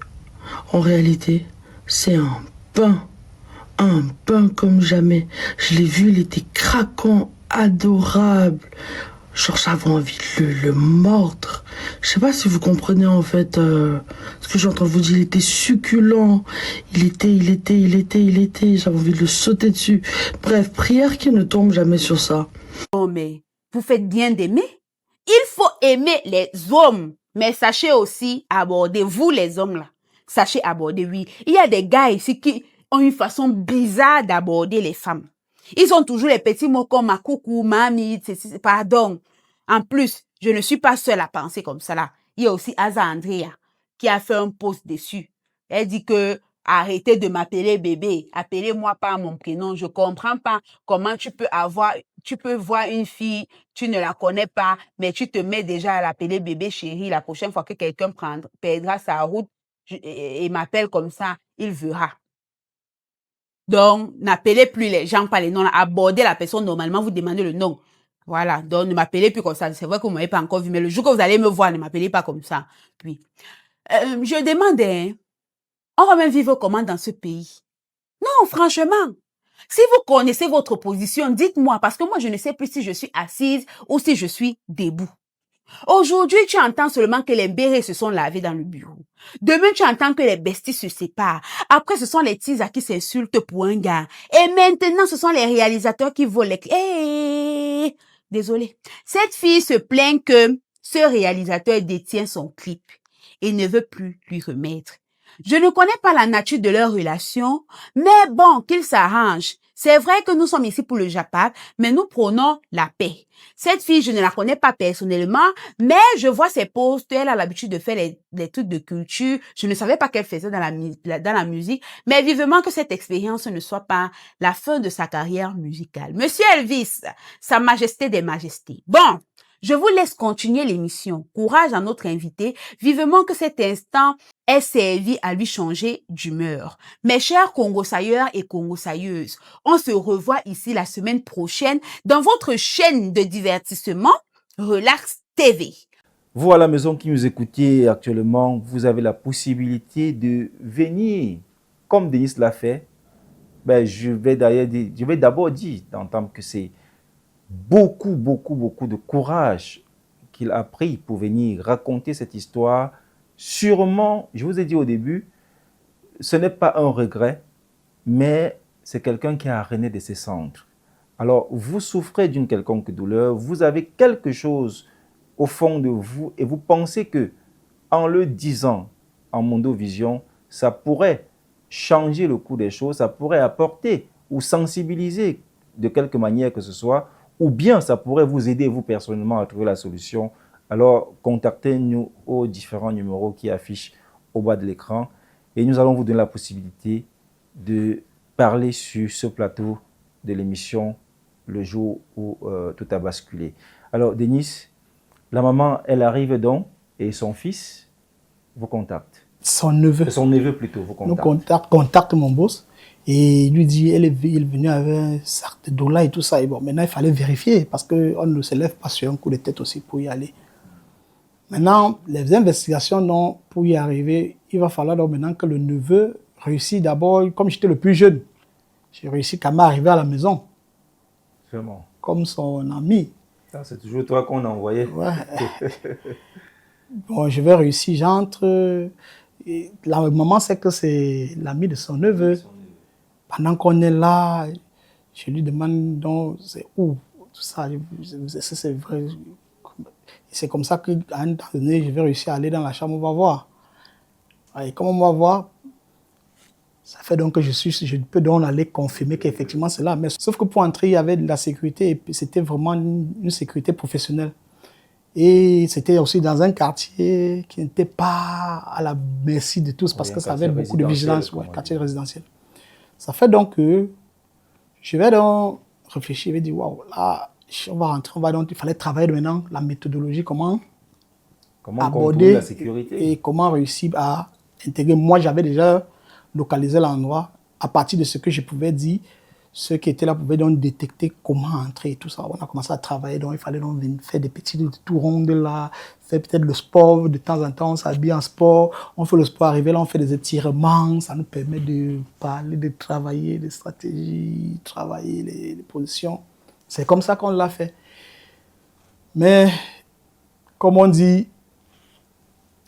En réalité, c'est un pain comme jamais. Je l'ai vu, il était craquant, adorable. Genre, j'avais envie de le mordre. Je sais pas si vous comprenez en fait ce que j'entends vous dire. Il était succulent. Il était. J'avais envie de le sauter dessus. Bref, prière qui ne tombe jamais sur ça. Non, mais vous faites bien d'aimer. Il faut aimer les hommes. Mais sachez aussi aborder, vous les hommes là. Sachez aborder, oui. Il y a des gars ici qui ont une façon bizarre d'aborder les femmes. Ils ont toujours les petits mots comme ma coucou, mamie, pardon. En plus, je ne suis pas seule à penser comme ça là. Il y a aussi Aza Andrea qui a fait un post dessus. Elle dit que arrêtez de m'appeler bébé. Appelez-moi par mon prénom. Je comprends pas comment tu peux voir une fille, tu ne la connais pas, mais tu te mets déjà à l'appeler bébé chérie. La prochaine fois que quelqu'un perdra sa route et m'appelle comme ça, il verra. Donc, n'appelez plus les gens par les noms. Abordez la personne normalement, vous demandez le nom. Voilà. Donc, ne m'appelez plus comme ça. C'est vrai que vous m'avez pas encore vu, mais le jour que vous allez me voir, ne m'appelez pas comme ça. Puis, je demandais, on va même vivre comment dans ce pays? Non, franchement. Si vous connaissez votre position, dites-moi, parce que moi, je ne sais plus si je suis assise ou si je suis debout. Aujourd'hui, tu entends seulement que les bérets se sont lavés dans le bureau. Demain, tu entends que les besties se séparent. Après, ce sont les teasers qui s'insultent pour un gars. Et maintenant, ce sont les réalisateurs qui volent les... Hey! Désolé. Cette fille se plaint que ce réalisateur détient son clip et ne veut plus lui remettre. Je ne connais pas la nature de leur relation, mais bon, qu'ils s'arrangent. C'est vrai que nous sommes ici pour le Japon, mais nous prônons la paix. Cette fille, je ne la connais pas personnellement, mais je vois ses posts. Elle a l'habitude de faire des trucs de culture. Je ne savais pas qu'elle faisait dans la musique, mais vivement que cette expérience ne soit pas la fin de sa carrière musicale. Monsieur Elvis, Sa Majesté des Majestés. Bon, je vous laisse continuer l'émission. Courage à notre invité. Vivement que cet instant ait servi à lui changer d'humeur. Mes chers Congosailleurs et Congosailleuses, on se revoit ici la semaine prochaine dans votre chaîne de divertissement Relax TV. Vous à la maison qui nous écoutez actuellement, vous avez la possibilité de venir, comme Denis l'a fait. Ben, je vais d'abord dire d'entendre que c'est beaucoup de courage qu'il a pris pour venir raconter cette histoire. Sûrement, je vous ai dit au début, ce n'est pas un regret, mais c'est quelqu'un qui a rené de ses cendres. Alors, vous souffrez d'une quelconque douleur, vous avez quelque chose au fond de vous et vous pensez que, en le disant en Mondovision, ça pourrait changer le cours des choses, ça pourrait apporter ou sensibiliser de quelque manière que ce soit, ou bien ça pourrait vous aider, vous personnellement, à trouver la solution. Alors, contactez-nous aux différents numéros qui affichent au bas de l'écran et nous allons vous donner la possibilité de parler sur ce plateau de l'émission le jour où tout a basculé. Alors, Denis, la maman, elle arrive donc et son fils vous contacte. Son neveu. Son neveu plutôt vous contacte. Nous contacte mon boss et il lui dit il est venu avec un sac de dollars et tout ça. Et bon, maintenant, il fallait vérifier parce qu'on ne se lève pas sur un coup de tête aussi pour y aller. Maintenant, les investigations, non, pour y arriver, il va falloir donc maintenant que le neveu réussisse d'abord, comme j'étais le plus jeune, j'ai réussi quand même à arriver à la maison. Vraiment. Comme son ami. C'est toujours toi qu'on a envoyé. Ouais. Bon, je vais réussir, j'entre. La maman sait que c'est l'ami de son neveu. Pendant qu'on est là, je lui demande donc c'est où tout ça. C'est vrai. C'est comme ça qu'à un temps donné, je vais réussir à aller dans la chambre, on va voir. Et comme on va voir, ça fait donc que je peux donc aller confirmer qu'effectivement c'est là. Mais sauf que pour entrer, il y avait de la sécurité et c'était vraiment une sécurité professionnelle. Et c'était aussi dans un quartier qui n'était pas à la merci de tous parce que ça avait beaucoup de vigilance, quartier résidentiel. Ça fait donc que je vais donc réfléchir, je vais dire, waouh, là, on va rentrer, il fallait travailler maintenant la méthodologie, comment aborder la sécurité et comment réussir à intégrer. Moi, j'avais déjà localisé l'endroit à partir de ce que je pouvais dire. Ceux qui étaient là pouvaient donc détecter comment entrer et tout ça. On a commencé à travailler, donc il fallait donc faire des petits tours ronds là, faire peut-être le sport, de temps en temps on s'habille en sport, on fait le sport, arrivé là on fait des étirements, ça nous permet de parler, de travailler les stratégies, travailler les positions. C'est comme ça qu'on l'a fait. Mais, comme on dit,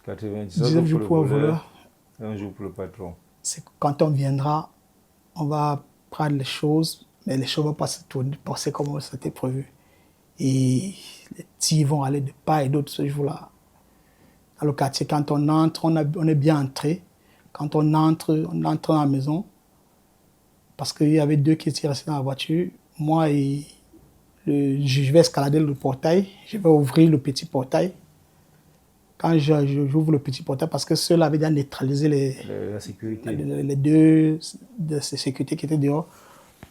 19 jours pour le voleur, un jour pour le patron. C'est quand on viendra, on va prendre les choses, mais les choses vont pas se passer comme c'était prévu. Et les tirs vont aller de part et d'autre ce jour-là. Dans le quartier, quand on entre, on est bien entré. Quand on entre dans la maison, parce qu'il y avait deux qui étaient restés dans la voiture. Moi, je vais escalader le portail, je vais ouvrir le petit portail. Quand j'ouvre le petit portail, parce que ceux-là avaient déjà neutralisé la sécurité. Les deux de ces sécurités qui étaient dehors.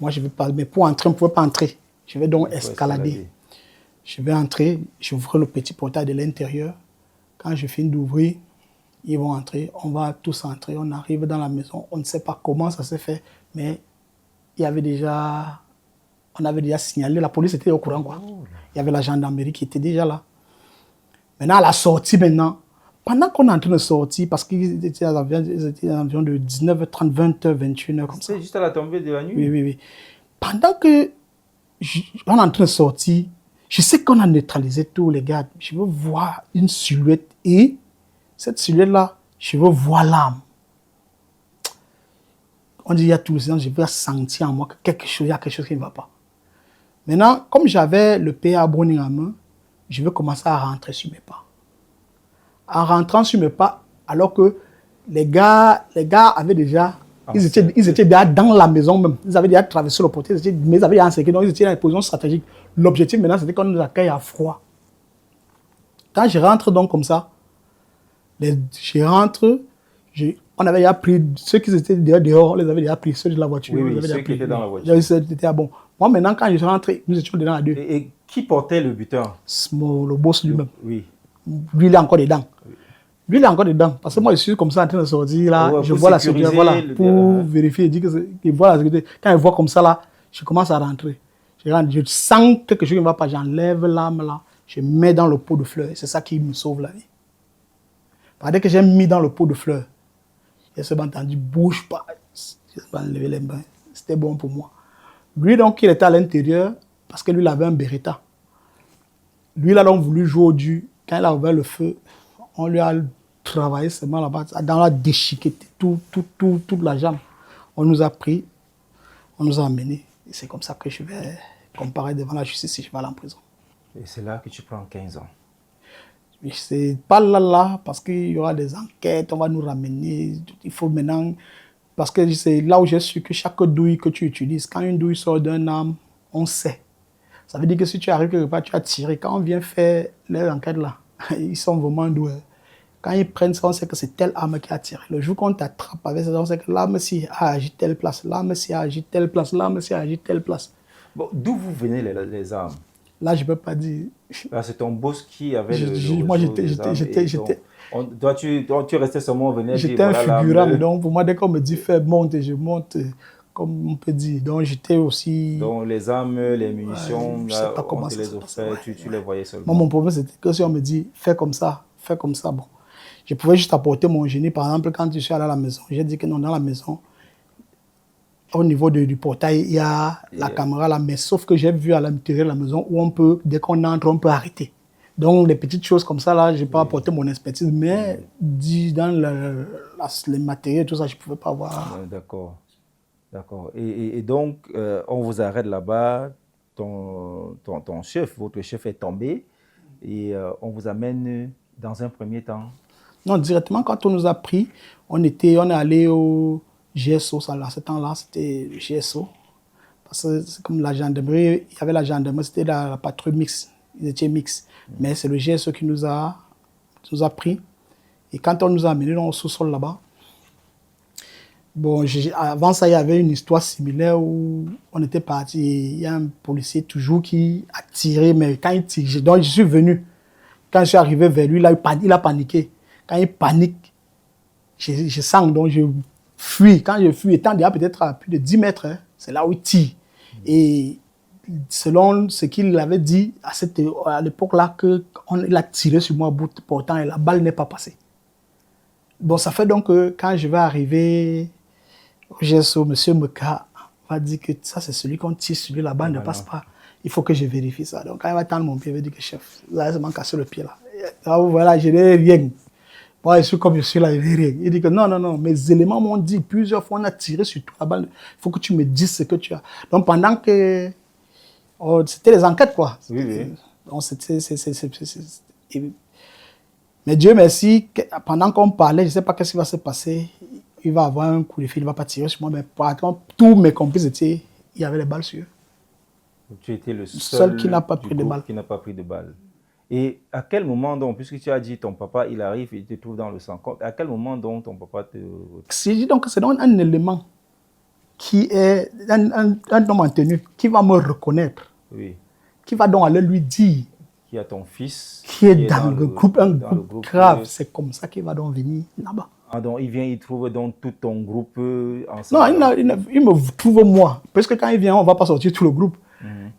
Moi, je vais pas, mais pour entrer, on ne pouvait pas entrer. Je vais donc escalader. Je vais entrer, j'ouvre le petit portail de l'intérieur. Quand je finis d'ouvrir, ils vont entrer, on va tous entrer, on arrive dans la maison. On ne sait pas comment ça s'est fait, mais on avait déjà signalé, la police était au courant, quoi. Il y avait la gendarmerie qui était déjà là. Maintenant, à la sortie, pendant qu'on est en train de sortir, parce qu'ils étaient à environ de 19h30, 20h, 21h, comme ça. C'est juste à la tombée de la nuit? Oui. Pendant que on est en train de sortir, Je sais qu'on a neutralisé tous les gars. Je veux voir une silhouette et cette silhouette-là, je veux voir l'âme. On dit il y a tout le temps, je veux sentir en moi que il y a quelque chose qui ne va pas. Maintenant, comme j'avais le PA Browning en main, je veux commencer à rentrer sur mes pas. En rentrant sur mes pas, alors que les gars avaient déjà, ils étaient déjà dans la maison même. Ils avaient déjà traversé le portail, mais ils avaient déjà encerclé, donc ils étaient dans une position stratégique. L'objectif maintenant, c'était qu'on nous accueille à froid. Quand je rentre donc comme ça, je rentre, on avait déjà pris, ceux qui étaient dehors, on les avait déjà pris, ceux de la voiture. Oui, ceux qui étaient dans la voiture. C'était bon. Moi maintenant, quand je suis rentré, nous étions dedans à deux. Et qui portait le buteur? Le boss lui-même. Oui. Lui, il est encore dedans. Lui, il est encore dedans. Parce que moi, je suis comme ça en train de sortir là. Ouais, je vois la sécurité, voilà, pour vérifier. Il dit qu'il voit la sécurité. Quand il voit comme ça là, je commence à rentrer. Je sens quelque chose qui ne va pas. J'enlève l'âme là. Je mets dans le pot de fleurs. C'est ça qui me sauve la vie. Dès que j'ai mis dans le pot de fleurs, j'ai seulement entendu bouge pas. Je vais enlever les mains. C'était bon pour moi. Lui, donc, il était à l'intérieur parce que lui, il avait un Beretta. Lui, il a donc voulu jouer au dur. Quand il a ouvert le feu, on lui a travaillé seulement là-bas, dans la déchiqueté, toute la jambe. On nous a pris, on nous a emmenés. Et c'est comme ça que je vais comparer devant la justice si je vais aller en prison. Et c'est là que tu prends 15 ans. C'est pas là, parce qu'il y aura des enquêtes, on va nous ramener. Il faut maintenant, parce que c'est là où j'ai su que chaque douille que tu utilises, quand une douille sort d'un arme, on sait. Ça veut dire que si tu arrives quelque part, tu as tiré. Quand on vient faire les enquêtes là, ils sont vraiment doués. Quand ils prennent ça, on sait que c'est telle arme qui a tiré. Le jour qu'on t'attrape avec ça, on sait que l'arme-ci a agi telle place, l'arme-ci a agi telle place, l'arme-ci a agi telle place. Bon, d'où vous venez les armes? Là, je ne peux pas dire. Là, c'est ton boss qui avait moi, j'étais. Toi, tu restais seulement venu. J'étais un figurant, donc pour moi, dès qu'on me dit fais monte, je monte, comme on peut dire. Donc j'étais aussi. Donc les armes, les munitions, je sais pas comment on te les offrait, tu les voyais seulement. Moi, mon problème, c'était que si on me dit fais comme ça, bon. Je pouvais juste apporter mon génie. Par exemple, quand je suis allé à la maison, j'ai dit que non, dans la maison, au niveau du portail, il y a la caméra là, mais sauf que j'ai vu à l'intérieur de la maison où on peut, dès qu'on entre, on peut arrêter. Donc, des petites choses comme ça, là, je n'ai pas apporté mon expertise, mais dans les matériels, tout ça, je ne pouvais pas voir. D'accord. D'accord. Et donc, on vous arrête là-bas, ton chef, votre chef est tombé, et on vous amène dans un premier temps. Non, directement, quand on nous a pris, on est allé au GSO, ça, là, ce temps-là, c'était le GSO. Parce que c'est comme la gendarmerie, il y avait la gendarmerie, c'était la patrouille mixte, ils étaient mixtes. Mais c'est le GSO qui nous a pris. Et quand on nous a amenés dans le sous-sol là-bas, bon, avant ça, il y avait une histoire similaire où on était parti. Il y a un policier toujours qui a tiré, mais quand il tire, donc je suis venu. Quand je suis arrivé vers lui, là, il a paniqué. Quand il panique, je sens, donc je fuis. Quand je fuis, étant déjà peut-être à plus de 10 mètres, hein, c'est là où il tire. Et selon ce qu'il avait dit à l'époque-là, qu'il a tiré sur moi à bout portant et la balle n'est pas passée. Bon, ça fait donc que quand je vais arriver au GSO, M. Meka va dire que ça, c'est celui qu'on tire sur lui, la balle ne passe pas. Il faut que je vérifie ça. Donc, quand il va tendre mon pied, il va dire que chef, là, ça m'a cassé le pied là. Ah, voilà, je n'ai rien. Moi, je suis comme je suis là, je n'ai rien. Il dit que non, mes éléments m'ont dit plusieurs fois, on a tiré sur toi la balle. Il faut que tu me dises ce que tu as. Donc, pendant que. Oh, c'était les enquêtes, quoi. Oui. Donc, mais Dieu merci, pendant qu'on parlait, je ne sais pas ce qui va se passer. Il va avoir un coup de fil, il ne va pas tirer sur moi. Mais par contre, tous mes complices il y avait les balles sur eux. Tu étais le seul qui n'a pas pris de balle. Qui n'a pas pris de balle. Et à quel moment, donc, puisque tu as dit ton papa, il arrive et il te trouve dans le sang, à quel moment, donc, ton papa te... Je dis donc que c'est donc un élément qui est un homme en tenue, qui va me reconnaître, qui va donc aller lui dire qui a ton fils, qui est dans le groupe, un groupe grave, c'est comme ça qu'il va donc venir là-bas. Ah, donc il vient, il trouve donc tout ton groupe ensemble. Non, il me trouve moi, parce que quand il vient, on ne va pas sortir tout le groupe.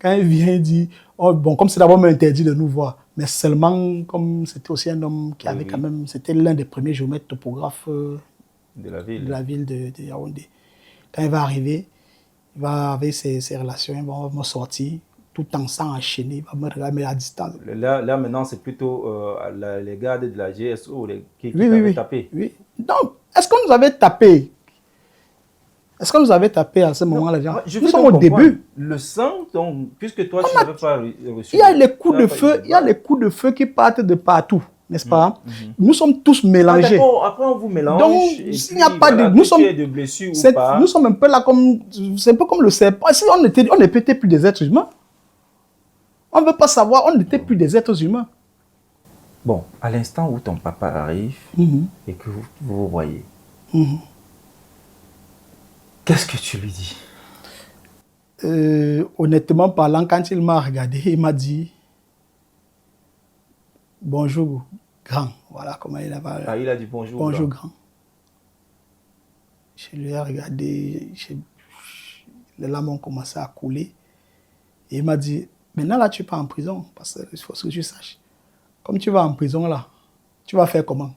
Quand il vient, il dit, oh, bon, comme c'est d'abord interdit de nous voir, mais seulement comme c'était aussi un homme qui avait quand même, c'était l'un des premiers géomètres topographes de la ville de Yaoundé. Quand il va arriver, il va avec ses relations, il va me sortir tout en sang enchaîné, il va me regarder à distance. Là maintenant, c'est plutôt les gardes de la GSO qui Oui, t'avaient oui, tapé. oui. Donc, est-ce qu'on nous avait tapé? Est-ce qu'on nous avait tapé à ce moment-là? Nous sommes au début. Le sang, donc, puisque toi, tu n'avais pas reçu. Il y a les coups de feu, il y a les coups de feu qui partent de partout, n'est-ce pas? Nous sommes tous mélangés. D'accord, après on vous mélange. Donc, il n'y a pas de... Nous sommes, de blessures ou pas. nous sommes un peu là comme... C'est un peu comme le serpent. Si on n'était plus des êtres humains. On ne veut pas savoir, on n'était plus des êtres humains. Bon, à l'instant où ton papa arrive et que vous vous voyez, qu'est-ce que tu lui dis? Honnêtement parlant, quand il m'a regardé, il m'a dit « Bonjour, grand ». Voilà comment il a parlé. Ah, il a dit bonjour. Bonjour, grand. Je lui ai regardé, les larmes ont commencé à couler. Et il m'a dit « Maintenant, là, tu pars en prison, parce qu'il faut que tu saches. Comme tu vas en prison, là, tu vas faire comment ?»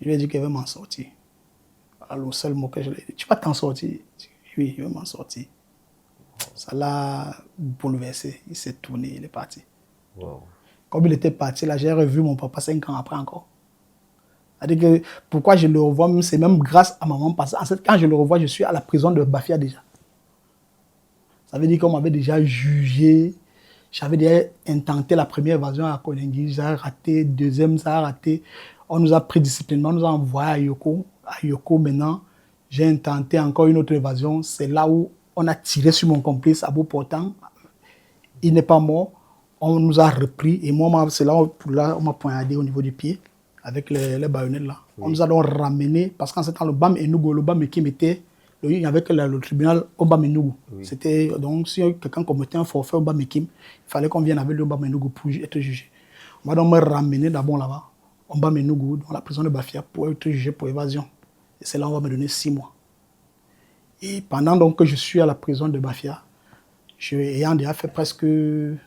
Je lui ai dit qu'il va m'en sortir. Voilà le seul mot que je lui ai dit. « Tu vas t'en sortir ?» Oui, je vais m'en sortir. Ça l'a bouleversé. Il s'est tourné, il est parti. Wow. Comme il était parti, là, j'ai revu mon papa 5 ans après encore. C'est-à-dire que pourquoi je le revois, c'est même grâce à maman. Parce que quand je le revois, je suis à la prison de Bafia déjà. Ça veut dire qu'on m'avait déjà jugé. J'avais déjà intenté la première évasion à Koningui. J'ai raté, deuxième, ça a raté. On nous a pris disciplinement, on nous a envoyé à Yoko. À Yoko, maintenant, j'ai intenté encore une autre évasion. C'est là où on a tiré sur mon complice à bout portant. Il n'est pas mort. On nous a repris. Et moi, c'est là où on m'a poignardé au niveau du pied avec les baïonnettes là. Oui. On nous a donc ramené parce qu'en ce temps, le BAM Enugu, le BAM Mekim était... Il y avait que le tribunal au BAM Enugu. Oui. C'était donc si quelqu'un commettait un forfait au BAM Mekim, il fallait qu'on vienne avec le BAM Enugu pour être jugé. On va donc me ramener d'abord là-bas, au BAM Enugu, dans la prison de Bafia, pour être jugé pour évasion. Et c'est là où on va me donner 6 mois. Et pendant donc que je suis à la prison de Bafia, ayant déjà fait presque 2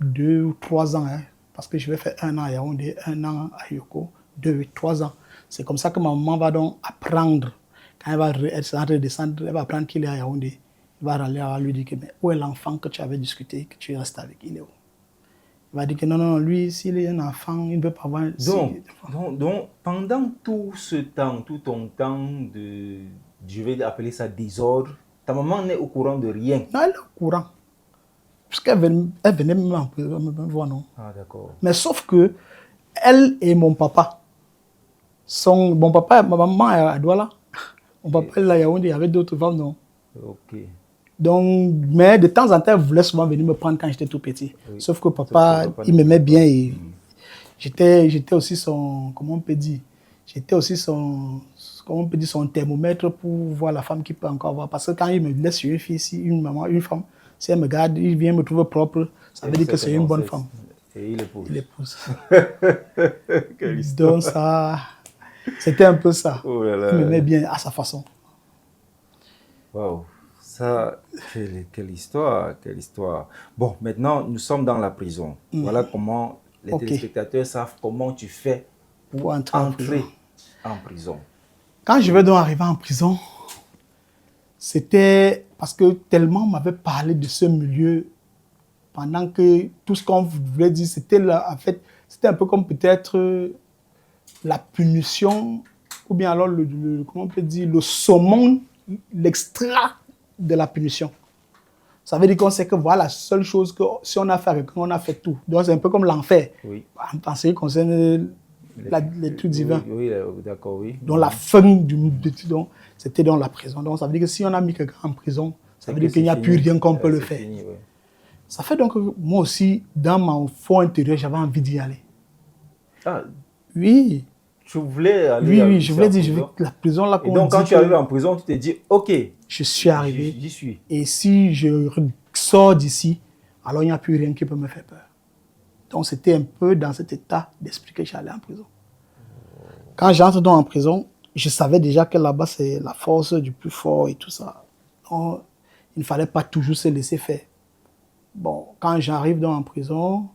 ou 3 ans, parce que je vais faire 1 an à Yaoundé, 1 an à Yoko, 2 ou 3 ans. C'est comme ça que ma maman va donc apprendre. Quand elle va redescendre, elle va apprendre qu'il est à Yaoundé. Il va aller à lui dire que, mais où est l'enfant que tu avais discuté, que tu restes avec, il est où? Il va dire que non, lui, s'il est un enfant, il ne veut pas avoir... Donc, pendant tout ce temps, tout ton temps de, je vais appeler ça désordre, ta maman n'est au courant de rien? Non, elle est au courant. Puisqu'elle venait même en prison, me voir, non. Ah, d'accord. Mais sauf que, elle et mon papa, mon papa, ma maman est à Douala. Mon papa est là, il y avait d'autres femmes, non. Ok. Donc, mais de temps en temps, elle voulait souvent venir me prendre quand j'étais tout petit. Oui. Sauf que papa, il m'aimait bien et j'étais aussi son, comment on peut dire, j'étais aussi son, comment on peut dire, son thermomètre pour voir la femme qu'il peut encore voir. Parce que quand il me laisse sur une fille, si une maman, une femme, si elle me garde, il vient me trouver propre, ça veut dire que c'est une bonne femme. Et il épouse. Il épouse. Donc ça, c'était un peu ça. Oh là là. Il m'aimait bien à sa façon. Waouh. Ça, quelle histoire, quelle histoire. Bon, maintenant, nous sommes dans la prison. Voilà comment les téléspectateurs savent comment tu fais pour entrer en prison. Quand je vais donc arriver en prison, c'était parce que tellement on m'avait parlé de ce milieu pendant que tout ce qu'on voulait dire, c'était en fait, c'était un peu comme peut-être la punition ou bien alors comment on peut dire, le saumon, l'extra de la punition. Ça veut dire qu'on sait que voilà, la seule chose que si on a fait avec, on a fait tout. Donc c'est un peu comme l'enfer. Oui. En ce qui concerne les trucs divins. Oui, d'accord, oui. Donc la fin c'était dans la prison. Donc ça veut dire que si on a mis quelqu'un en prison, ça veut dire qu'il n'y a plus rien qu'on peut le faire. Fini, ouais. Ça fait donc que moi aussi, dans mon fond intérieur, j'avais envie d'y aller. Ah. Oui. Tu voulais aller Oui, je voulais dire, la prison là. Et donc quand tu arrives en prison, tu te dis, ok. Je suis arrivé. J'y suis. Et si je sors d'ici, alors il n'y a plus rien qui peut me faire peur. Donc c'était un peu dans cet état d'esprit que j'allais en prison. Quand j'entre donc en prison, je savais déjà que là-bas c'est la force du plus fort et tout ça. Donc, il ne fallait pas toujours se laisser faire. Bon, quand j'arrive donc en prison,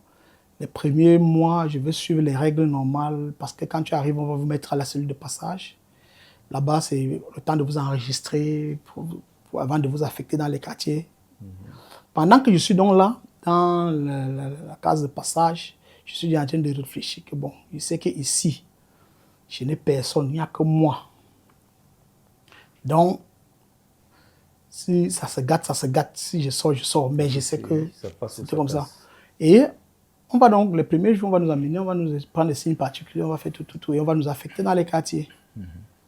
les premiers mois, je vais suivre les règles normales parce que quand tu arrives, on va vous mettre à la cellule de passage. Là-bas, c'est le temps de vous enregistrer avant de vous affecter dans les quartiers. pendant que je suis donc là, dans la case de passage, je suis en train de réfléchir que bon, je sais qu'ici, je n'ai personne, il n'y a que moi. Donc, si ça se gâte, ça se gâte. Si je sors, je sors. Mais je sais que c'est comme ça. Et on va donc, les premiers jours, on va nous amener, on va nous prendre des signes particuliers, on va faire tout, et on va nous affecter dans les quartiers.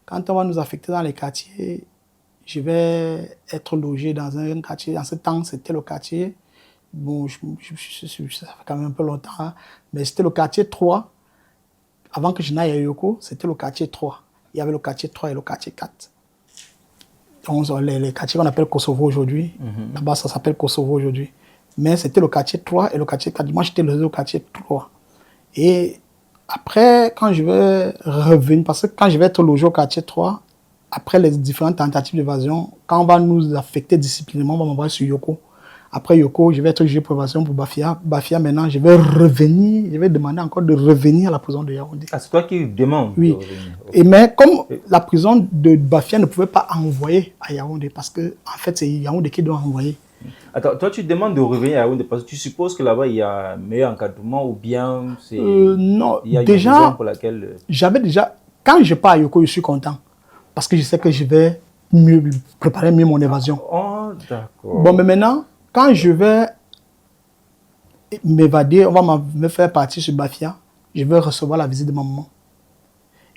Quand on va nous affecter dans les quartiers, je vais être logé dans un quartier. En ce temps, c'était le quartier. Bon, ça fait quand même un peu longtemps, hein, mais c'était le quartier 3. Avant que je n'aille à Yoko, c'était le quartier 3. Il y avait le quartier 3 et le quartier 4. Donc, les quartiers qu'on appelle Kosovo aujourd'hui, là-bas, ça s'appelle Kosovo aujourd'hui. Mais c'était le quartier 3 et le quartier 4. Moi, j'étais le quartier 3. Et après, quand je vais revenir, parce que quand je vais être logé au quartier 3, après les différentes tentatives d'évasion, quand on va nous affecter disciplinairement, on va m'envoyer sur Yoko. Après Yoko, je vais être jugé pour évasion pour Bafia. Bafia, maintenant, je vais revenir, je vais demander encore de revenir à la prison de Yaoundé. Ah, c'est toi qui demandes oui. de revenir. Okay. Et mais comme la prison de Bafia ne pouvait pas envoyer à Yaoundé, parce que en fait, c'est Yaoundé qui doit envoyer. Attends, toi, tu demandes de revenir à Yaoundé parce que tu supposes que là-bas, il y a un meilleur encadrement ou bien c'est... non, il y a déjà, une raison pour laquelle... j'avais déjà... Quand je pars à Yoko, je suis content. Parce que je sais que je vais mieux préparer mieux mon évasion. Oh, d'accord. Bon, mais maintenant, quand je vais m'évader, on va me faire partir sur Bafia, je vais recevoir la visite de ma maman.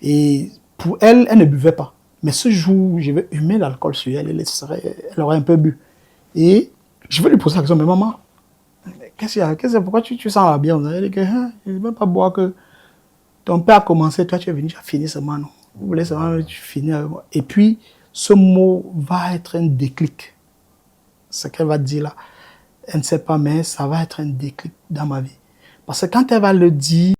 Et pour elle, elle ne buvait pas. Mais ce jour, je vais humer l'alcool sur elle, elle aurait un peu bu. Et je vais lui poser la question, mais maman, qu'est-ce qu'il y a, pourquoi tu sens la bière? Elle dit que je ne veux pas boire, que ton père a commencé, toi tu es venu, tu as fini seulement, non? Vous voulez seulement tu finis avec moi. Et puis, ce mot va être un déclic. Ce qu'elle va dire là, elle ne sait pas, mais ça va être un déclic dans ma vie. Parce que quand elle va le dire,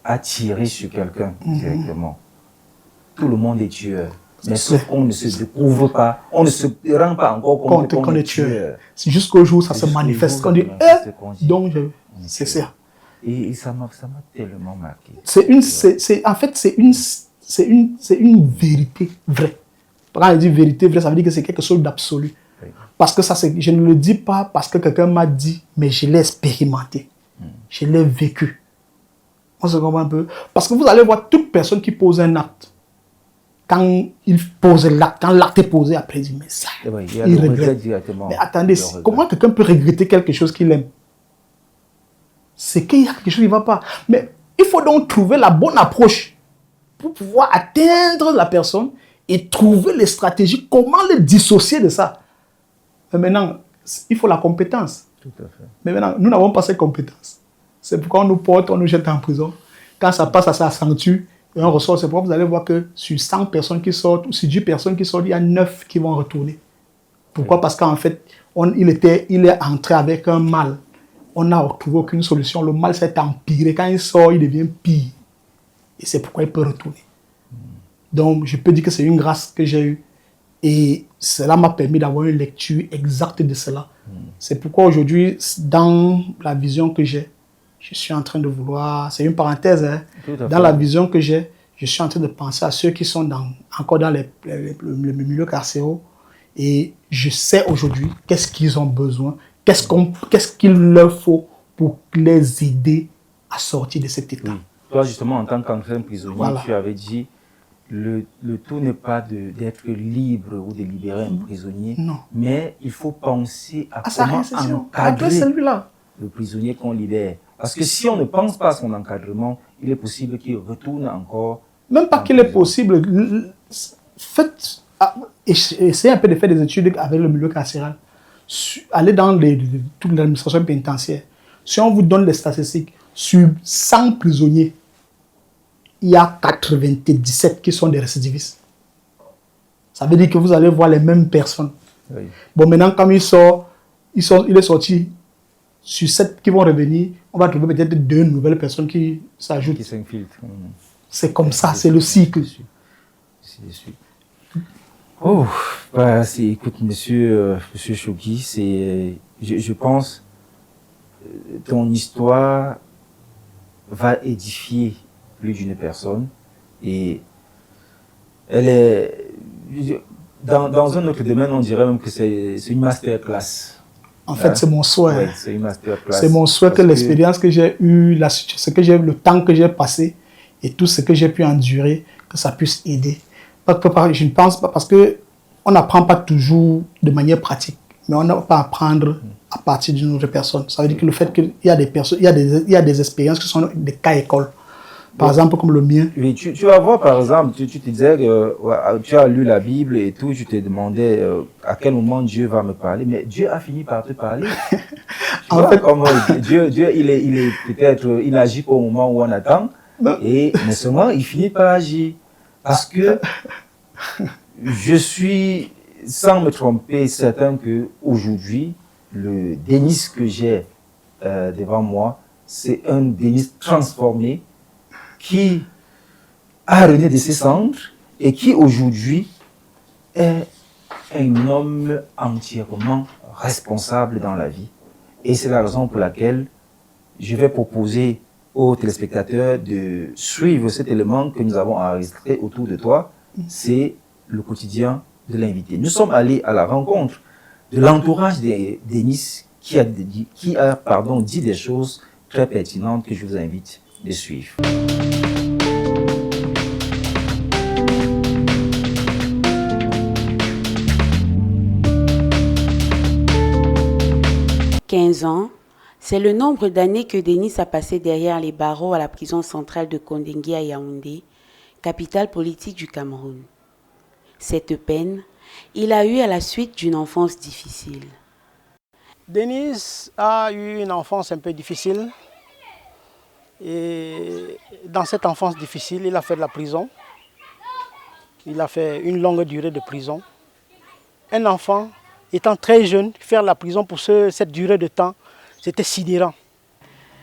à tirer sur quelqu'un directement. Tout le monde est tueur. Mais sauf qu'on ne se découvre pas, on ne se rend pas encore compte qu'on est tueur. C'est jusqu'au jour où ça se manifeste, qu'on dit, donc c'est ça. Et ça m'a tellement marqué. En fait, c'est une vérité vraie. Quand on dit vérité vraie, ça veut dire que c'est quelque chose d'absolu. Oui. Parce que ça, je ne le dis pas parce que quelqu'un m'a dit, mais je l'ai expérimenté. Je l'ai vécu. On se comprend un peu. Parce que vous allez voir toute personne qui pose un acte. Quand il pose l'acte, quand l'acte est posé, après il dit, mais ça, oui, il regrette directement. Mais attendez, comment quelqu'un peut regretter quelque chose qu'il aime? C'est qu'il y a quelque chose qui ne va pas. Mais il faut donc trouver la bonne approche pour pouvoir atteindre la personne et trouver les stratégies, comment le dissocier de ça. Mais maintenant, il faut la compétence. Tout à fait. Mais maintenant, nous n'avons pas cette compétence. C'est pourquoi on nous porte, on nous jette en prison. Quand ça passe, ça s'accentue et on ressort. C'est pourquoi vous allez voir que sur 100 personnes qui sortent, ou sur 10 personnes qui sortent, il y a 9 qui vont retourner. Pourquoi? Parce qu'en fait, il est entré avec un mal. On n'a trouvé aucune solution. Le mal s'est empiré. Quand il sort, il devient pire. Et c'est pourquoi il peut retourner. Donc, je peux dire que c'est une grâce que j'ai eue. Et cela m'a permis d'avoir une lecture exacte de cela. C'est pourquoi aujourd'hui, dans la vision que j'ai, je suis en train de vouloir... C'est une parenthèse, hein. Dans la vision que j'ai, je suis en train de penser à ceux qui sont encore dans le milieu carcéral. Et je sais aujourd'hui qu'est-ce qu'ils ont besoin, qu'est-ce qu'il leur faut pour les aider à sortir de cet état. Oui. Toi, justement, en tant qu'ancien prisonnier, voilà. Tu avais dit le tout n'est pas d'être libre ou de libérer un prisonnier, non. Mais il faut penser à comment encadrer le prisonnier qu'on libère. Parce que si on ne pense pas à son encadrement, il est possible qu'il retourne encore. Même pas qu'il est possible. Essayez un peu de faire des études avec le milieu carcéral. Allez dans toute l'administration pénitentiaire. Si on vous donne les statistiques, sur 100 prisonniers, il y a 97 qui sont des récidivistes. Ça veut dire que vous allez voir les mêmes personnes. Oui. Bon, maintenant, quand il est sorti, sur 7 qui vont revenir, on va trouver peut-être 2 nouvelles personnes qui s'ajoutent. Qui s'infiltrent. C'est comme ça, c'est le cycle. Oh, bah, écoute, monsieur Chogui, je pense ton histoire va édifier plus d'une personne et elle est dans un autre domaine, on dirait même que c'est une masterclass. En fait, c'est mon souhait. Oui, c'est une masterclass. C'est mon souhait que l'expérience que j'ai eue, le temps que j'ai passé et tout ce que j'ai pu endurer, que ça puisse aider. Je ne pense pas, parce qu'on n'apprend pas toujours de manière pratique, mais on n'a pas à apprendre à partir d'une autre personne. Ça veut dire que le fait qu'il y a des personnes, il y a des expériences qui sont des cas écoles. Par exemple, comme le mien. Oui, tu vas voir, par exemple, tu te disais que tu as lu la Bible et tout, tu te demandais à quel moment Dieu va me parler, mais Dieu a fini par te parler. En fait, comme Dieu il est peut-être, il agit au moment où on attend, mais seulement il finit par agir. Parce que je suis, sans me tromper, certain qu'aujourd'hui, le Denis que j'ai devant moi, c'est un Denis transformé qui a rené de ses cendres et qui aujourd'hui est un homme entièrement responsable dans la vie. Et c'est la raison pour laquelle je vais proposer aux téléspectateurs de suivre cet élément que nous avons enregistré autour de toi. C'est le quotidien de l'invité. Nous sommes allés à la rencontre de l'entourage de Denis qui a dit des choses très pertinentes que je vous invite de suivre. « 15 ans, c'est le nombre d'années que Denis a passé derrière les barreaux à la prison centrale de Kondengui à Yaoundé, capitale politique du Cameroun. Cette peine, il a eu à la suite d'une enfance difficile. Denis a eu une enfance un peu difficile. Et dans cette enfance difficile, il a fait de la prison. Il a fait une longue durée de prison. Un enfant, étant très jeune, faire la prison pour cette durée de temps, c'était sidérant.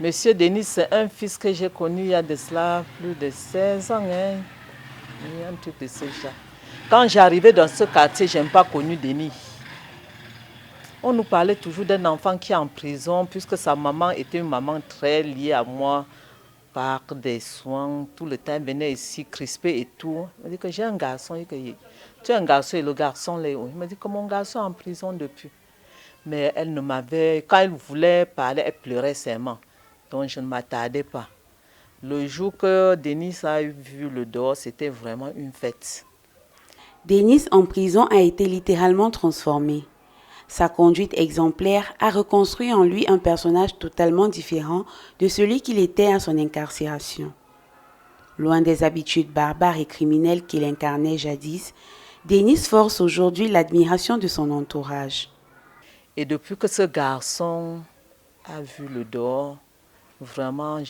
Monsieur Denis, c'est un fils que j'ai connu il y a de cela plus de 16 ans. Hein. Un truc de ce genre. Quand j'arrivais dans ce quartier, je n'ai pas connu Denis. On nous parlait toujours d'un enfant qui est en prison, puisque sa maman était une maman très liée à moi par des soins. Tout le temps, elle venait ici crispée et tout. Elle m'a dit que j'ai un garçon. Tu as un garçon et le garçon, Léo. Il m'a dit que mon garçon est en prison depuis. Mais elle ne m'avait... Quand elle voulait parler, elle pleurait seulement. Donc je ne m'attardais pas. Le jour que Denis a vu le dehors, c'était vraiment une fête. Denis en prison a été littéralement transformé. Sa conduite exemplaire a reconstruit en lui un personnage totalement différent de celui qu'il était à son incarcération. Loin des habitudes barbares et criminelles qu'il incarnait jadis, Denis force aujourd'hui l'admiration de son entourage. Et depuis que ce garçon a vu le dehors, vraiment,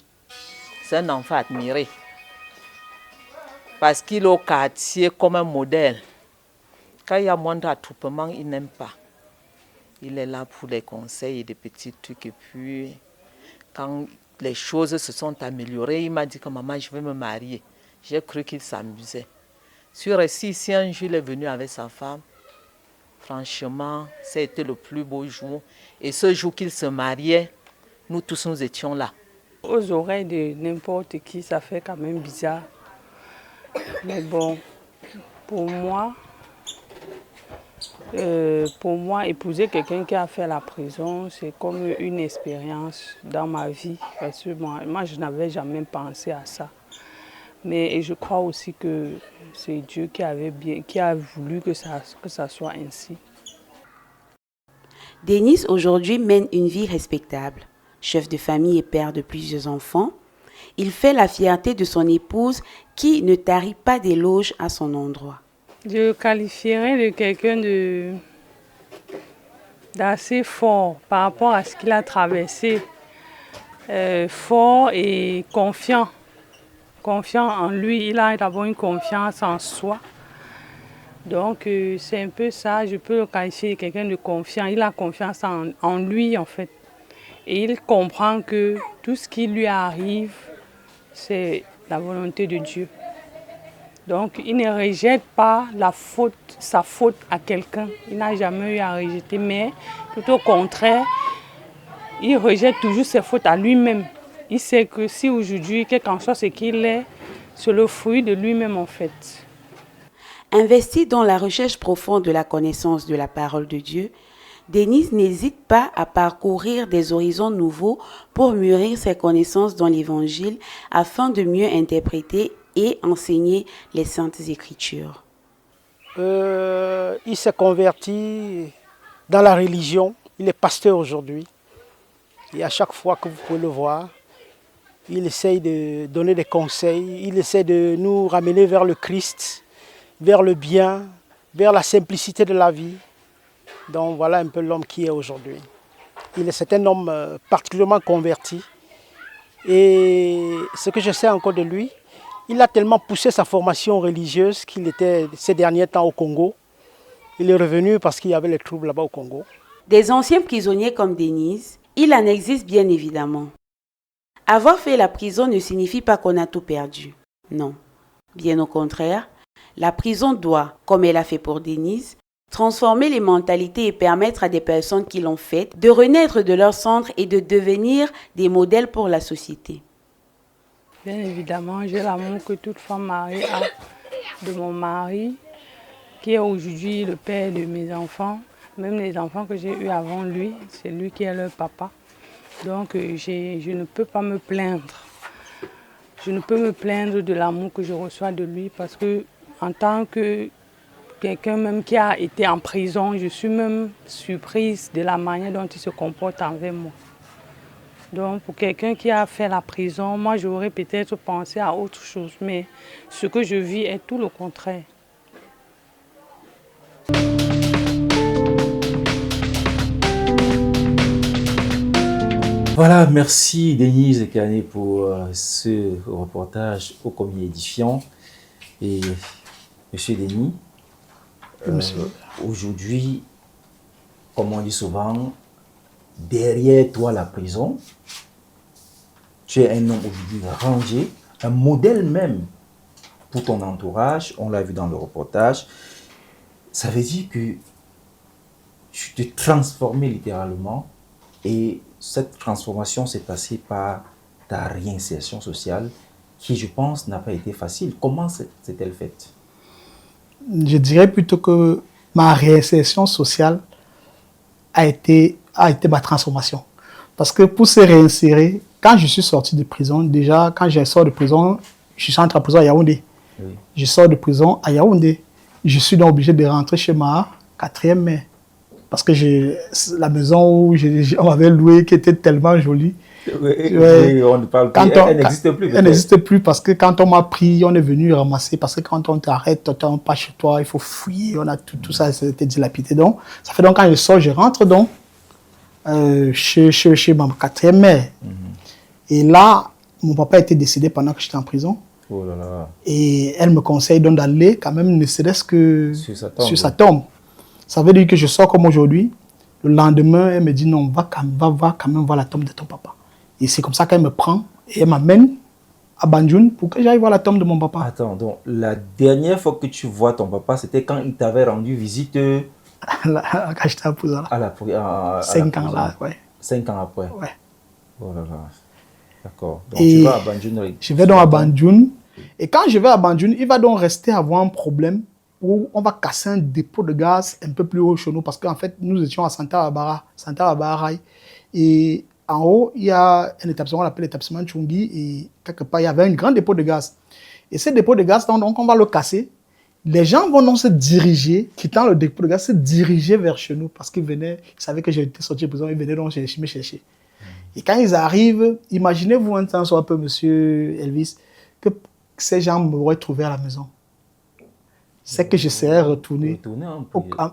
c'est un enfant admiré. Parce qu'il est au quartier comme un modèle. Quand il y a moins d'attroupement, il n'aime pas. Il est là pour les conseils et des petits trucs. Et puis, quand les choses se sont améliorées, il m'a dit que maman, je vais me marier. J'ai cru qu'il s'amusait. Sur ici, un jour, il est venu avec sa femme. Franchement, c'était le plus beau jour. Et ce jour qu'il se mariait, nous tous, nous étions là. Aux oreilles de n'importe qui, ça fait quand même bizarre. Mais bon, pour moi, épouser quelqu'un qui a fait la prison, c'est comme une expérience dans ma vie. Parce que moi je n'avais jamais pensé à ça. Mais je crois aussi que c'est Dieu qui a voulu que ça soit ainsi. Denis aujourd'hui mène une vie respectable. Chef de famille et père de plusieurs enfants, il fait la fierté de son épouse qui ne tarit pas d'éloges à son endroit. Je le qualifierais de quelqu'un d'assez fort par rapport à ce qu'il a traversé. Fort et confiant. Confiant en lui, il a d'abord une confiance en soi. Donc c'est un peu ça, je peux le qualifier de quelqu'un de confiant. Il a confiance en lui en fait. Et il comprend que tout ce qui lui arrive, c'est la volonté de Dieu. Donc il ne rejette pas sa faute à quelqu'un. Il n'a jamais eu à rejeter, mais tout au contraire, il rejette toujours ses fautes à lui-même. Il sait que si aujourd'hui, quel qu'en soit ce qu'il est, c'est le fruit de lui-même en fait. Investi dans la recherche profonde de la connaissance de la parole de Dieu, Denis n'hésite pas à parcourir des horizons nouveaux pour mûrir ses connaissances dans l'Évangile afin de mieux interpréter et enseigner les Saintes Écritures. Il s'est converti dans la religion. Il est pasteur aujourd'hui. Et à chaque fois que vous pouvez le voir, il essaye de donner des conseils. Il essaie de nous ramener vers le Christ, vers le bien, vers la simplicité de la vie. Donc voilà un peu l'homme qui est aujourd'hui. C'est un homme particulièrement converti. Et ce que je sais encore de lui, il a tellement poussé sa formation religieuse qu'il était ces derniers temps au Congo. Il est revenu parce qu'il y avait les troubles là-bas au Congo. Des anciens prisonniers comme Denis, il en existe bien évidemment. Avoir fait la prison ne signifie pas qu'on a tout perdu. Non. Bien au contraire, la prison doit, comme elle a fait pour Denis, transformer les mentalités et permettre à des personnes qui l'ont faite de renaître de leur centre et de devenir des modèles pour la société. Bien évidemment, j'ai l'amour que toute femme mariée a de mon mari, qui est aujourd'hui le père de mes enfants. Même les enfants que j'ai eus avant lui, c'est lui qui est leur papa. Donc je ne peux pas me plaindre. Je ne peux me plaindre de l'amour que je reçois de lui parce que en tant que quelqu'un même qui a été en prison, je suis même surprise de la manière dont il se comporte envers moi. Donc pour quelqu'un qui a fait la prison, moi j'aurais peut-être pensé à autre chose, mais ce que je vis est tout le contraire. Voilà, merci Denise Ekane pour ce reportage ô combien édifiant. Et Monsieur Denis, aujourd'hui, comme on dit souvent, derrière toi la prison, Tu es un homme aujourd'hui rangé, un modèle même pour ton entourage. On l'a vu dans le reportage. Ça veut dire que tu t'es transformé littéralement et cette transformation s'est passée par ta réinsertion sociale qui, je pense, n'a pas été facile. Comment s'est-elle faite? Je dirais plutôt que ma réinsertion sociale a été ma transformation. Parce que pour se réinsérer, quand je suis sorti de prison, déjà, quand je sors de prison, je suis entré en prison à Yaoundé. Oui. Je sors de prison à Yaoundé. Je suis donc obligé de rentrer chez ma 4e mère. Parce que la maison où on m'avait loué, qui était tellement jolie. Oui, on ne parle plus. Elle n'existe plus. Elle n'existe plus parce que quand on m'a pris, on est venu ramasser. Parce que quand on t'arrête, on passe chez toi, il faut fouiller. On a tout ça, c'était dilapidé. Donc, ça fait donc quand je sors, je rentre donc chez ma 4e mère. Et là, mon papa était décédé pendant que j'étais en prison. Oh là là. Et elle me conseille donc d'aller quand même, ne serait-ce que sur sa tombe. Ça veut dire que je sors comme aujourd'hui. Le lendemain, elle me dit non, va quand même voir la tombe de ton papa. Et c'est comme ça qu'elle me prend et elle m'amène à Banjul pour que j'aille voir la tombe de mon papa. Attends, donc la dernière fois que tu vois ton papa, c'était quand il t'avait rendu visite Quand j'étais à Pouzala. 5 ans là, ouais. 5 ans après. Ouais. Oh là là. D'accord. Donc Et tu vas à Banjul. Je vais donc à Banjul. Et quand je vais à Banjul, il va donc rester avoir un problème où on va casser un dépôt de gaz un peu plus haut chez nous parce qu'en fait, nous étions à Santa Barbara. Et en haut, il y a un établissement, on l'appelle l'établissement Tchungi, et quelque part, il y avait un grand dépôt de gaz. Et ce dépôt de gaz, donc, on va le casser. Les gens vont donc se diriger, quittant le dépôt de gaz, se diriger vers chez nous parce qu'ils savaient que j'étais sorti de prison, ils venaient donc me chercher. Et quand ils arrivent, imaginez-vous un temps soit peu, monsieur Elvis, que ces gens m'auraient trouvé à la maison. C'est que je serais retourné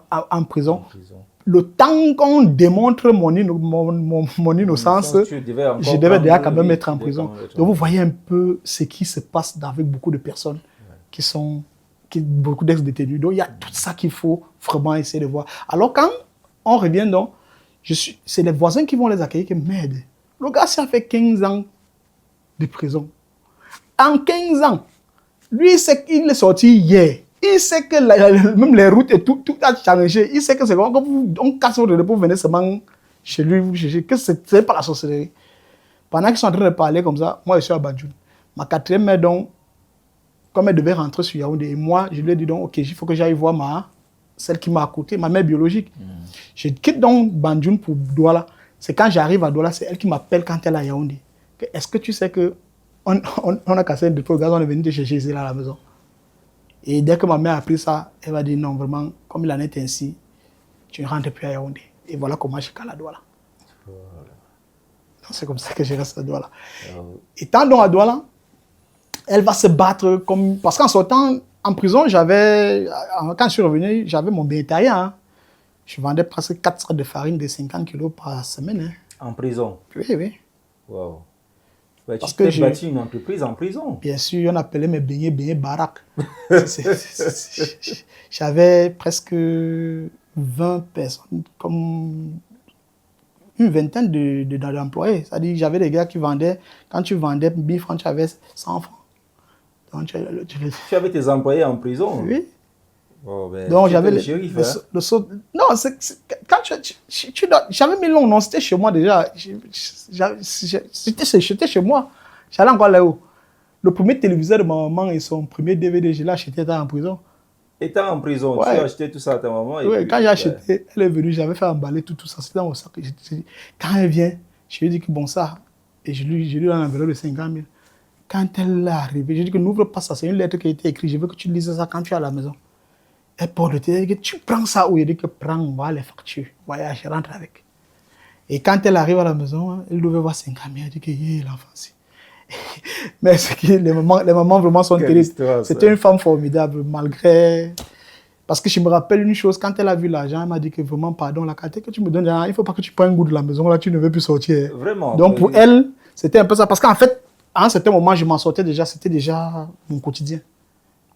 en prison. Le temps qu'on démontre mon innocence, je devais déjà quand même être en prison. Donc vous voyez un peu ce qui se passe avec beaucoup de personnes beaucoup d'ex-détenus. Donc il y a tout ça qu'il faut vraiment essayer de voir. Alors quand on revient donc, c'est les voisins qui vont les accueillir qui m'aident. Le gars, ça fait 15 ans de prison. En 15 ans, lui, il est sorti hier. Il sait que même les routes et tout a changé. Il sait que c'est comme on casse votre pour venir seulement chez lui, vous chercher, que c'est pas la sorcellerie. Pendant qu'ils sont en train de parler comme ça, moi je suis à Banjul. Ma 4e mère, donc, comme elle devait rentrer sur Yaoundé, et moi, je lui ai dit donc, ok, il faut que j'aille voir celle qui m'a accouché, ma mère biologique. Je quitte donc Banjul pour Douala. C'est quand j'arrive à Douala, c'est elle qui m'appelle quand elle est à Yaoundé. Est-ce que tu sais que on a cassé un dépôt de gaz, on est venu te chercher ici là à la maison. Et dès que ma mère a appris ça, elle m'a dit non, vraiment, comme il en est ainsi, tu ne rentres plus à Yaoundé. Et voilà comment j'ai calé à Douala. C'est comme ça que je reste à Douala. Étant donc à Douala, elle va se battre comme... Parce qu'en sortant en prison, quand je suis revenu, j'avais mon bénétariat. Hein. Je vendais presque 4 sacs de farine de 50 kilos par semaine. Hein. En prison? Oui. Wow. Ouais, tu t'es bâti une entreprise en prison? Bien sûr, on appelait mes beignets baraques. J'avais presque 20 personnes, comme une vingtaine d'employés. C'est-à-dire j'avais des gars qui vendaient, quand tu vendais 1000 francs, tu avais 100 francs. Donc, tu avais tes employés en prison? Oui. Oh, ben, donc j'avais le shérif, non, quand j'avais mis long, non, c'était chez moi déjà. C'était chez moi. J'allais encore là-haut. Le premier téléviseur de ma maman et son premier DVD, je l'ai acheté en prison. Étant en prison, tu as acheté tout ça à ta maman? Oui, quand j'ai acheté, elle est venue, j'avais fait emballer tout ça, c'était dans mon sac. Quand elle vient, je lui ai dit que bon ça, et je lui donne un enveloppe de 50 000. Quand elle est arrivée, je lui ai dit que n'ouvre pas ça, c'est une lettre qui a été écrite, je veux que tu lises ça quand tu es à la maison. Elle porte le téléphone, tu prends ça où? Il dit que prends, voilà les factures. Voilà, je rentre avec. Et quand elle arrive à la maison, elle devait voir 50 000. Elle dit que l'enfant, si. Mais les mamans vraiment sont terribles. C'était une femme formidable, malgré. Parce que je me rappelle une chose, quand elle a vu l'argent, elle m'a dit que vraiment, pardon, la carte que tu me donnes, il ne faut pas que tu prennes goût de la maison, là, tu ne veux plus sortir. Vraiment. Donc pour elle, c'était un peu ça. Parce qu'en fait, à un certain moment, je m'en sortais déjà, c'était déjà mon quotidien.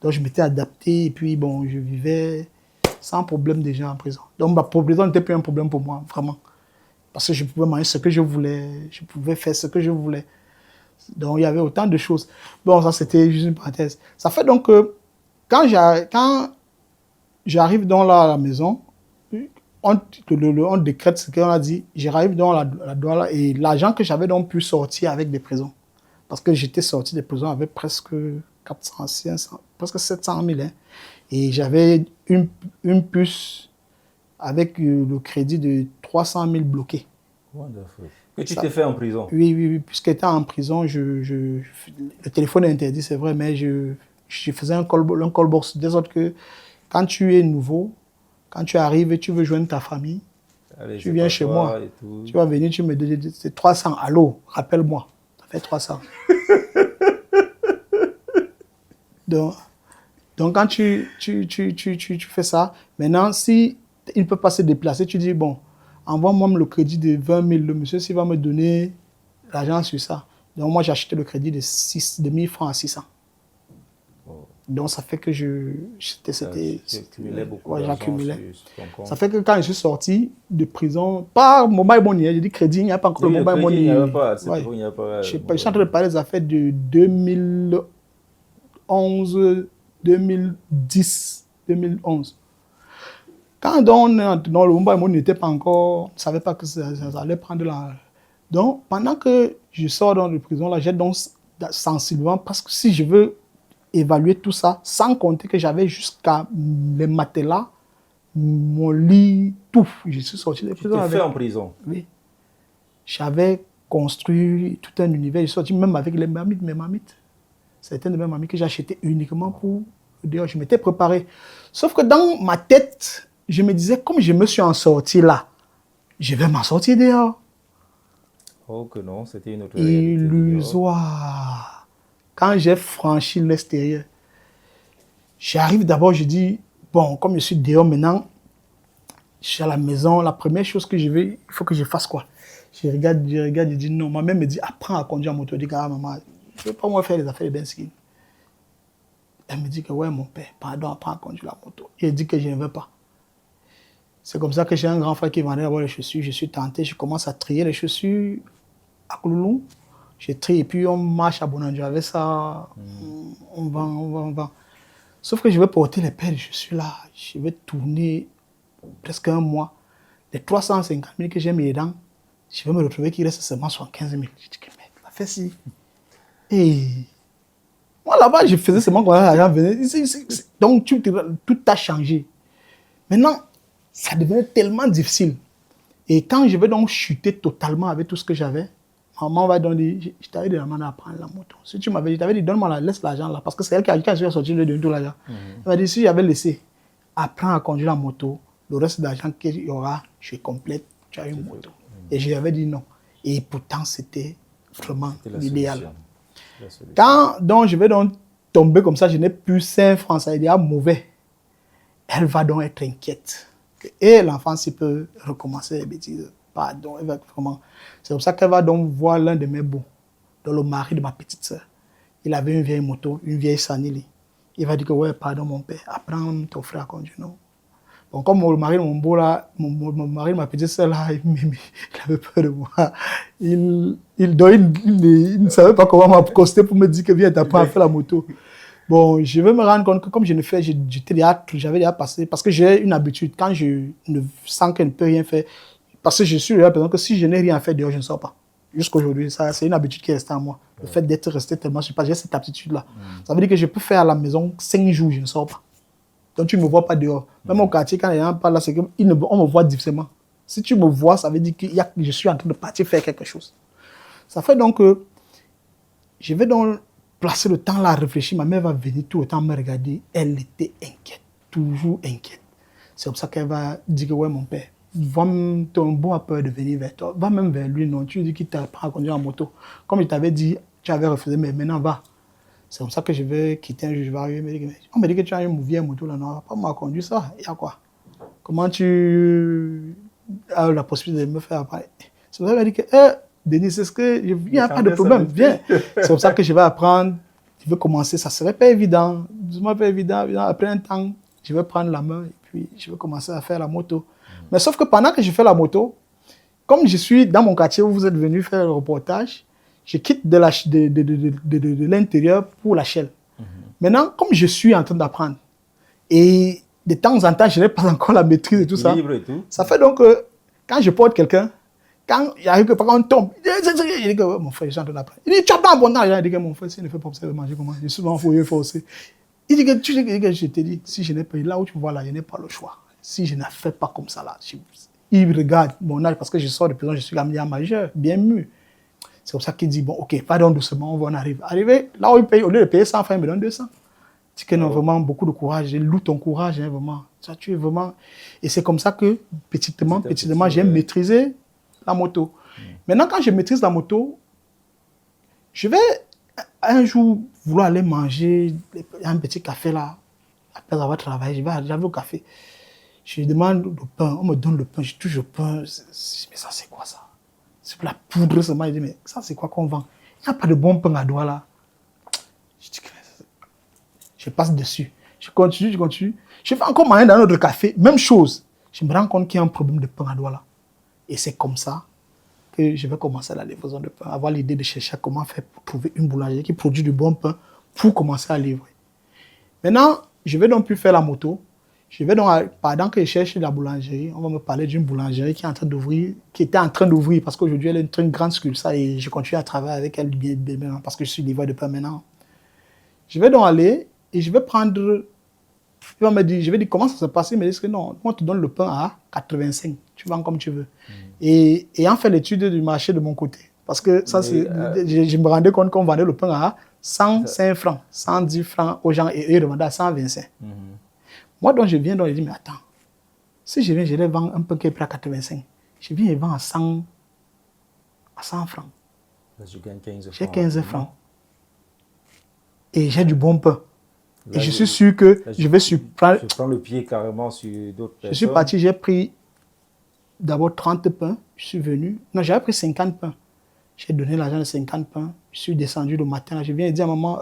Donc je m'étais adapté et puis bon, je vivais sans problème déjà en prison. Donc ma prison n'était plus un problème pour moi, vraiment. Parce que je pouvais manger ce que je voulais, je pouvais faire ce que je voulais. Donc, il y avait autant de choses. Bon, ça, c'était juste une parenthèse. Ça fait donc que quand j'arrive dans la maison, on décrète ce qu'on a dit. J'arrive dans la douane et l'argent que j'avais donc pu sortir avec des prisons. Parce que j'étais sorti des prisons avec presque 400, 500, presque 700 000. Hein. Et j'avais une puce avec le crédit de 300 000 bloqués. Wonderful. Que tu t'es fait en prison? Oui. Puisqu'étant en prison, le téléphone est interdit, c'est vrai, mais je faisais un call box. De sorte que quand tu es nouveau, quand tu arrives et tu veux joindre ta famille, allez, tu viens chez moi, tu vas venir, tu me dis, c'est 300, allô, rappelle-moi, ça fait 300. Donc quand tu fais ça, maintenant, si il ne peut pas se déplacer, tu dis, bon, envoie-moi le crédit de 20 000, le monsieur, s'il va me donner l'argent sur ça. Donc moi, j'ai acheté le crédit de 1000 francs à 600. Oh. Donc ça fait que j'accumulais beaucoup j'accumulais. Ça fait que quand je suis sorti de prison, pas mobile money, j'ai dit crédit, il n'y a pas encore le mobile money. Il n'y a pas, je suis en train de parler des affaires de 2011, 2010, 2011. Quand on est dans le mobile money n'était pas encore, on ne savait pas que ça allait prendre la... Donc pendant que je sors dans la prison, là, j'ai donc sensiblement, parce que si je veux évaluer tout ça, sans compter que j'avais jusqu'à les matelas, mon lit, tout. Je suis sorti de prison. Tu t'es fait en prison? Oui. J'avais construit tout un univers. Je suis sorti même avec mes mamites. Certaines de mes mamies que j'ai achetées uniquement pour dehors. Je m'étais préparé. Sauf que dans ma tête, je me disais, comme je me suis en sorti là, je vais m'en sortir dehors. Oh que non, c'était une autre illusoire. Quand j'ai franchi l'extérieur, j'arrive d'abord, je dis, bon, comme je suis dehors maintenant, je suis à la maison, la première chose que je veux, il faut que je fasse quoi? Je regarde, je dis non. Ma mère me dit, apprends à conduire en moto. Je dis, ah maman, je ne veux pas moi faire les affaires de Benskin. Elle me dit que ouais, mon père, pardon, apprends à conduire la moto. Il dit que je ne veux pas. C'est comme ça que j'ai un grand frère qui vendait d'abord les chaussures. Je suis tenté, je commence à trier les chaussures à Kouloulou. Je trie et puis on marche à Bonanjo avec ça. On vend. Sauf que je vais porter les paires de chaussures là. Je vais tourner presque un mois. Les 350 000 que j'ai mis dedans, je vais me retrouver qu'il reste seulement 75 000. Je dis que mec, la fait si. Et moi là-bas, je faisais seulement quand l'argent venait. Donc tout a changé. Maintenant, ça devenait tellement difficile. Et quand je vais donc chuter totalement avec tout ce que j'avais, maman va donc dire, je t'avais demandé à prendre la moto. Si tu m'avais dit, je t'avais dit, donne-moi laisse l'argent là. Parce que c'est elle qui a dit, quand je suis sorti, je lui ai donné tout l'argent. Elle m'a dit, si j'avais laissé, apprends à conduire la moto, le reste de l'argent qu'il y aura, je complète, tu as une moto. Et je lui avais dit non. Et pourtant, c'était vraiment l'idéal. Quand donc, je vais donc tomber comme ça, je n'ai plus 5 francs, ça veut dire mauvais. Elle va donc être inquiète. Et l'enfant, s'il peut recommencer les bêtises, pardon, elle va comment. C'est pour ça qu'elle va donc voir l'un de mes beaux, dans le mari de ma petite soeur. Il avait une vieille moto, une vieille Sanili. Il va dire que ouais, pardon mon père, apprends ton frère à conduire, non. Bon, comme le mari de mon beau là, mon mari de ma petite soeur là, il avait peur de moi. Il ne savait pas comment m'accoster pour me dire que viens t'apprendre à faire la moto. Bon, je vais me rendre compte que comme je ne fais, j'avais déjà passé, parce que j'ai une habitude, quand je ne sens qu'elle ne peut rien faire, parce que je suis la personne que si je n'ai rien fait dehors, je ne sors pas. Jusqu'aujourd'hui, ça, c'est une habitude qui est restée en moi. Le fait d'être resté tellement, je sais pas, j'ai cette aptitude-là. Ça veut dire que je peux faire à la maison 5 jours, je ne sors pas. Donc tu ne me vois pas dehors. Même au quartier, quand les gens parlent là, c'est qu'on me voit difficilement. Si tu me vois, ça veut dire que je suis en train de partir faire quelque chose. Ça fait donc que je vais donc placer le temps là à réfléchir. Ma mère va venir tout le temps me regarder. Elle était inquiète, toujours inquiète. C'est comme ça qu'elle va dire que ouais, mon père, ton beau a peur de venir vers toi. Va même vers lui, non. Tu lui dis qu'il t'apprend à conduire en moto. Comme je t'avais dit, tu avais refusé, mais maintenant va. C'est comme ça que je vais quitter un juge. On me dit que tu as une vieille moto là, non, pas moi conduire ça. Il y a quoi? Comment tu as la possibilité de me faire apprendre? C'est pour ça qu'elle dit que, Denis, c'est ce que il n'y a pas de problème, viens. C'est comme ça que je vais apprendre. Je vais commencer, ça ne serait pas évident. Doucement, pas évident. Après un temps, je vais prendre la main et puis je vais commencer à faire la moto. Mais sauf que pendant que je fais la moto, comme je suis dans mon quartier où vous êtes venu faire le reportage, Je quitte de l'intérieur pour la Shell. Maintenant, comme je suis en train d'apprendre, et de temps en temps, je n'ai pas encore la maîtrise de tout ça. Et tout. Ça fait donc que quand je porte quelqu'un, quand il arrive que par contre on tombe, il dit que oh, mon frère, je suis en train d'apprendre. Il dit, tu as pas un bon âge. Il dit que mon frère, s'il ne fait pas observer manger comment, il est souvent forcé. Il dit que tu sais que je te dis, si je n'ai pas, là où tu vois là, je n'ai pas le choix. Si je ne fais pas comme ça là, il regarde mon âge parce que je sors de prison, je suis un majeur, bien mûr. C'est pour ça qu'il dit, bon, ok, pardon doucement, on va en arriver. Arriver là où il paye, au lieu de payer 100 francs, il me donne 200. Tu dis que non, vraiment, beaucoup de courage, loue ton courage, hein, vraiment. Ça, tu es vraiment... Et c'est comme ça que, petitement, j'ai maîtrisé la moto. Maintenant, quand je maîtrise la moto, je vais un jour vouloir aller manger un petit café là, après avoir travaillé, je vais aller au café. Je demande le pain, on me donne le pain, je touche le pain. Mais ça, c'est quoi ça? C'est pour la poudre seulement. Je dis, mais ça, c'est quoi qu'on vend? Il n'y a pas de bon pain à doigts là. Je passe dessus. Je continue. Je fais encore manger dans un autre café, même chose. Je me rends compte qu'il y a un problème de pain à doigts là. Et c'est comme ça que je vais commencer la livraison de pain. Avoir l'idée de chercher comment faire pour trouver une boulangerie qui produit du bon pain pour commencer à livrer. Maintenant, je vais donc plus faire la moto. Je vais donc, pendant que je cherche la boulangerie, on va me parler d'une boulangerie qui est en train d'ouvrir, qui était en train d'ouvrir parce qu'aujourd'hui elle est une grande succursale et je continue à travailler avec elle bien parce que je suis livreur de pain maintenant. Je vais donc aller et je vais prendre. Il va me dire, je vais dire comment ça se passe. Il me dit que non, on te donne le pain à 85. Tu vends comme tu veux. Et ayant fait l'étude du marché de mon côté, parce que ça, je me rendais compte qu'on vendait le pain à 105 francs, 110 francs aux gens et eux ils revendaient à 125. Moi, donc, je viens, donc, je dis, mais attends, si je viens, je les vends un pain qui est prêt à 85. Je viens et vends à 100 francs. Je gagne 15 francs. J'ai 15 francs. Et j'ai du bon pain. Là, et je suis sûr que je vais surprendre. Je prends le pied carrément sur d'autres personnes. Je suis parti, j'ai pris d'abord 30 pains. Je suis venu. Non, j'avais pris 50 pains. J'ai donné l'argent de 50 pains. Je suis descendu le matin. Là, je viens et dire à maman,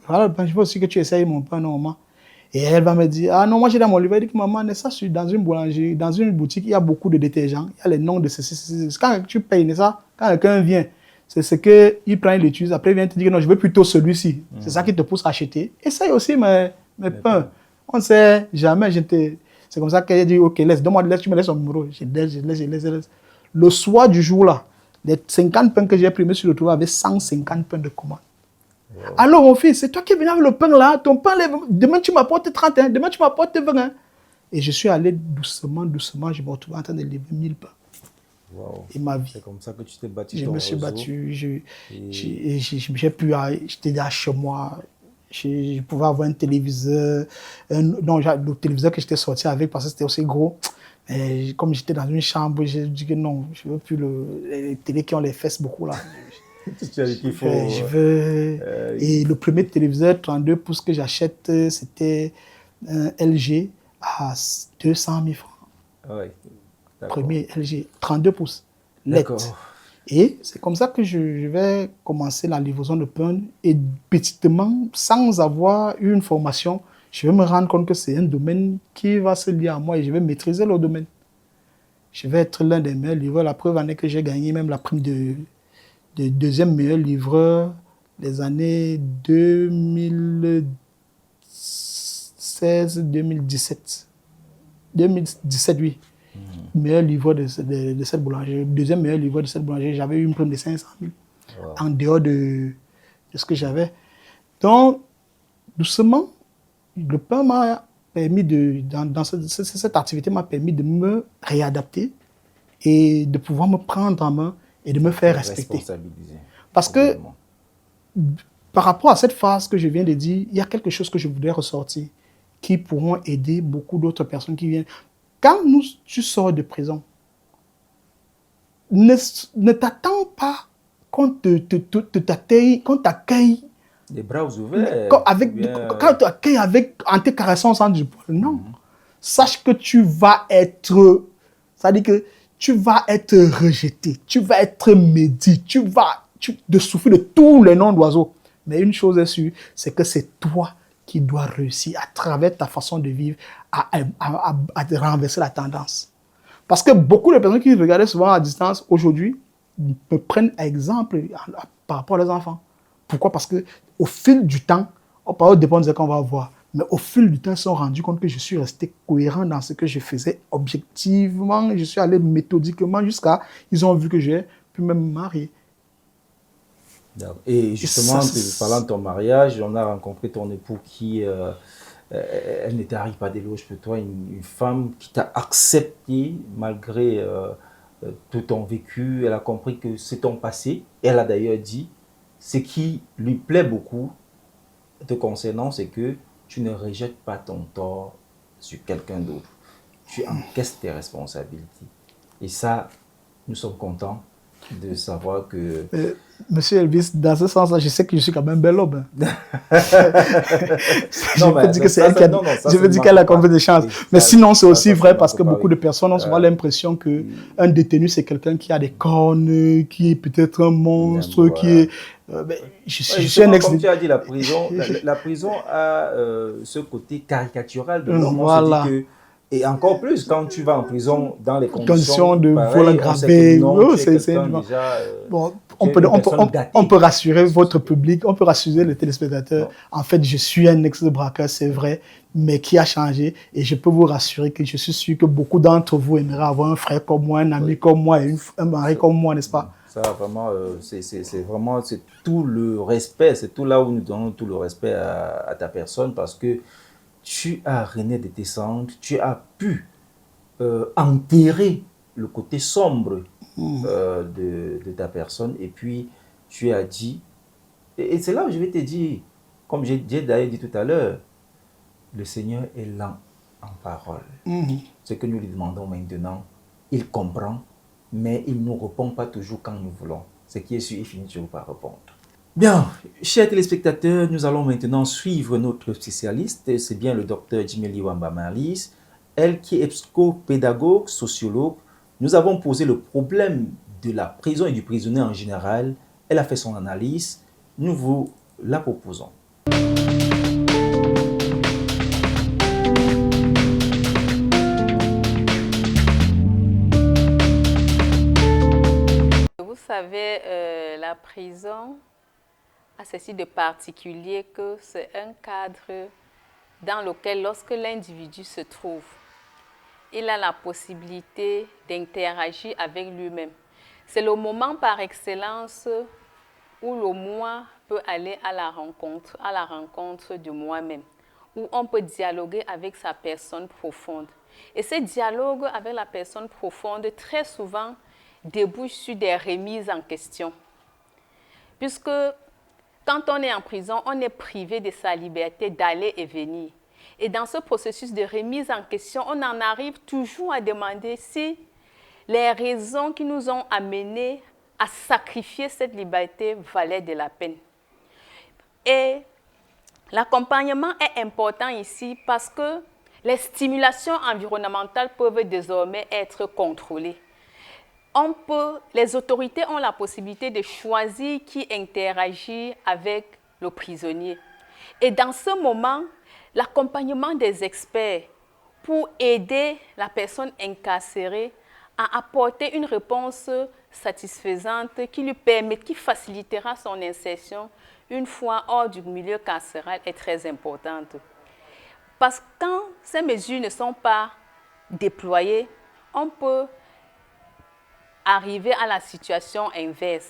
voilà le pain, je veux aussi que tu essayes mon pain, non, maman. Et elle va me dire, ah non, moi j'ai dans mon livre, elle dit que maman, n'est-ce pas, dans une boulangerie, dans une boutique, il y a beaucoup de détergents. Il y a les noms de ceci. Quand tu payes, n'est-ce pas, quand quelqu'un vient, c'est ce qu'il prend, il l'étudie. Après, il vient te dire que non, je veux plutôt celui-ci. C'est ça qui te pousse à acheter. Essaye aussi mes pains. On ne sait jamais. C'est comme ça qu'elle dit, ok, tu me laisses ton numéro. Je laisse. Le soir du jour là, les 50 pains que j'ai pris, je me suis retrouvé avec 150 pains de commande. Wow. Alors, mon fils, c'est toi qui es venu avec le pain là. Ton pain, demain tu m'apportes 31, demain tu m'apportes 20. Et je suis allé doucement, je me retrouvais en train de livrer 1000 pains. Wow. Et ma vie. C'est comme ça que tu t'es battu. Je me suis battu. J'étais là chez moi. Je pouvais avoir un téléviseur. Le téléviseur que j'étais sorti avec parce que c'était aussi gros. Et comme j'étais dans une chambre, j'ai dit que non, je ne veux plus les télés qui ont les fesses beaucoup là. Et le premier téléviseur 32 pouces que j'achète, c'était un LG à 200 000 francs. Ouais, premier LG, 32 pouces, LED. Et c'est comme ça que je vais commencer la livraison de pain. Et petitement, sans avoir eu une formation, je vais me rendre compte que c'est un domaine qui va se lier à moi et je vais maîtriser le domaine. Je vais être l'un des meilleurs livreurs. La preuve en est que j'ai gagné même la prime de deuxième meilleur livreur les années 2016-2017. 2017, oui. Meilleur livreur de cette boulangerie. Deuxième meilleur livreur de cette boulangerie. J'avais eu une prime de 500 000 en dehors de ce que j'avais. Donc, doucement, le pain m'a permis cette activité m'a permis de me réadapter et de pouvoir me prendre en main et de me faire respecter. Parce que, par rapport à cette phrase que je viens de dire, il y a quelque chose que je voudrais ressortir qui pourront aider beaucoup d'autres personnes qui viennent. Quand tu sors de prison, ne t'attends pas qu'on t'accueille les bras ouverts. Quand on t'accueille en te caressant sans du poil. Non. Sache que tu vas être... C'est-à-dire que tu vas être rejeté, tu vas être médit, tu vas de souffrir de tous les noms d'oiseaux. Mais une chose est sûre, c'est que c'est toi qui dois réussir à travers ta façon de vivre à renverser la tendance. Parce que beaucoup de personnes qui regardaient souvent à distance, aujourd'hui, me prennent exemple par rapport à leurs enfants. Pourquoi? Parce qu'au fil du temps, on peut dépendre de ce qu'on va voir, mais au fil du temps, ils se sont rendus compte que je suis resté cohérent dans ce que je faisais objectivement. Je suis allé méthodiquement jusqu'à... Ils ont vu que j'ai pu même me marier. Et justement, parlant de ton mariage, on a rencontré ton époux qui... elle n'était pas d'éloge pour toi, une femme qui t'a accepté malgré tout ton vécu. Elle a compris que c'est ton passé. Elle a d'ailleurs dit, ce qui lui plaît beaucoup te concernant, c'est que tu ne rejettes pas ton tort sur quelqu'un d'autre. Tu encaisses tes responsabilités. Et ça, nous sommes contents de savoir que... Monsieur Elvis, dans ce sens-là, je sais que je suis quand même un bel homme. Je veux dire qu'elle a combien de chances. Mais sinon, c'est aussi vrai parce que beaucoup de personnes ont souvent l'impression qu'un détenu, c'est quelqu'un qui a des cornes, qui est peut-être un monstre, qui est... je suis un ex... Comme tu as dit, la prison a ce côté caricatural de l'homme. Voilà. Et encore plus, quand tu vas en prison dans les conditions de vol aggravé, on peut rassurer votre public, on peut rassurer les téléspectateurs. Non. En fait, je suis un ex-braqueur, c'est vrai, mais qui a changé. Et je peux vous rassurer que je suis sûr que beaucoup d'entre vous aimeraient avoir un frère comme moi, un ami comme moi, et un mari comme moi, n'est-ce pas? Ça, vraiment, c'est tout le respect, c'est tout là où nous donnons tout le respect à ta personne, parce que tu as rené de tes cendres, tu as pu enterrer le côté sombre de ta personne, et puis tu as dit, et c'est là où je vais te dire, comme j'ai d'ailleurs dit tout à l'heure, le Seigneur est lent en parole. Ce que nous lui demandons maintenant, il comprend, mais il ne nous répond pas toujours quand nous voulons. Ce qui est sûr, il finit toujours par répondre. Bien, chers téléspectateurs, nous allons maintenant suivre notre spécialiste, c'est bien le docteur Jimeli Wamba-Marlis, elle qui est psychopédagogue, sociologue. Nous avons posé le problème de la prison et du prisonnier en général. Elle a fait son analyse, nous vous la proposons. Vous savez, la prison a ceci de particulier que c'est un cadre dans lequel, lorsque l'individu se trouve, il a la possibilité d'interagir avec lui-même. C'est le moment par excellence où le moi peut aller à la rencontre de moi-même, où on peut dialoguer avec sa personne profonde. Et ce dialogue avec la personne profonde, très souvent, débouche sur des remises en question. Puisque quand on est en prison, on est privé de sa liberté d'aller et venir. Et dans ce processus de remise en question, on en arrive toujours à demander si les raisons qui nous ont amenés à sacrifier cette liberté valaient de la peine. Et l'accompagnement est important ici parce que les stimulations environnementales peuvent désormais être contrôlées. Les autorités ont la possibilité de choisir qui interagit avec le prisonnier. Et dans ce moment, l'accompagnement des experts pour aider la personne incarcérée à apporter une réponse satisfaisante qui facilitera son insertion une fois hors du milieu carcéral est très importante. Parce que quand ces mesures ne sont pas déployées, on peut arriver à la situation inverse.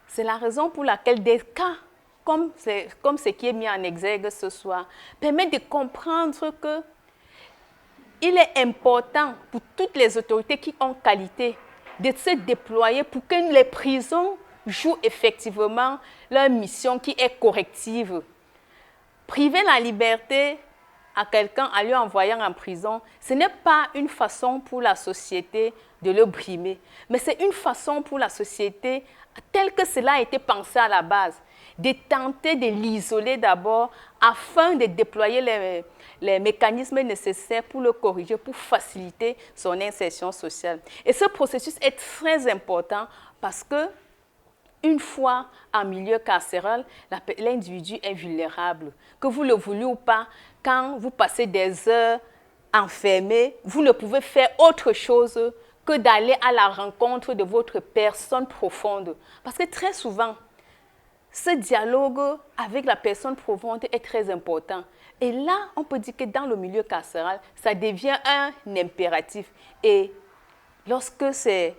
C'est la raison pour laquelle des cas comme ce qui est mis en exergue ce soir permettent de comprendre que il est important pour toutes les autorités qui ont qualité de se déployer pour que les prisons jouent effectivement leur mission qui est corrective. Priver la liberté à quelqu'un en lui envoyant en prison, ce n'est pas une façon pour la société de le brimer, mais c'est une façon pour la société, telle que cela a été pensé à la base, de tenter de l'isoler d'abord afin de déployer les mécanismes nécessaires pour le corriger, pour faciliter son insertion sociale. Et ce processus est très important parce que une fois en milieu carcéral, l'individu est vulnérable. Que vous le vouliez ou pas, quand vous passez des heures enfermé, vous ne pouvez faire autre chose que d'aller à la rencontre de votre personne profonde. Parce que très souvent, ce dialogue avec la personne profonde est très important. Et là, on peut dire que dans le milieu carcéral, ça devient un impératif. Et lorsque c'est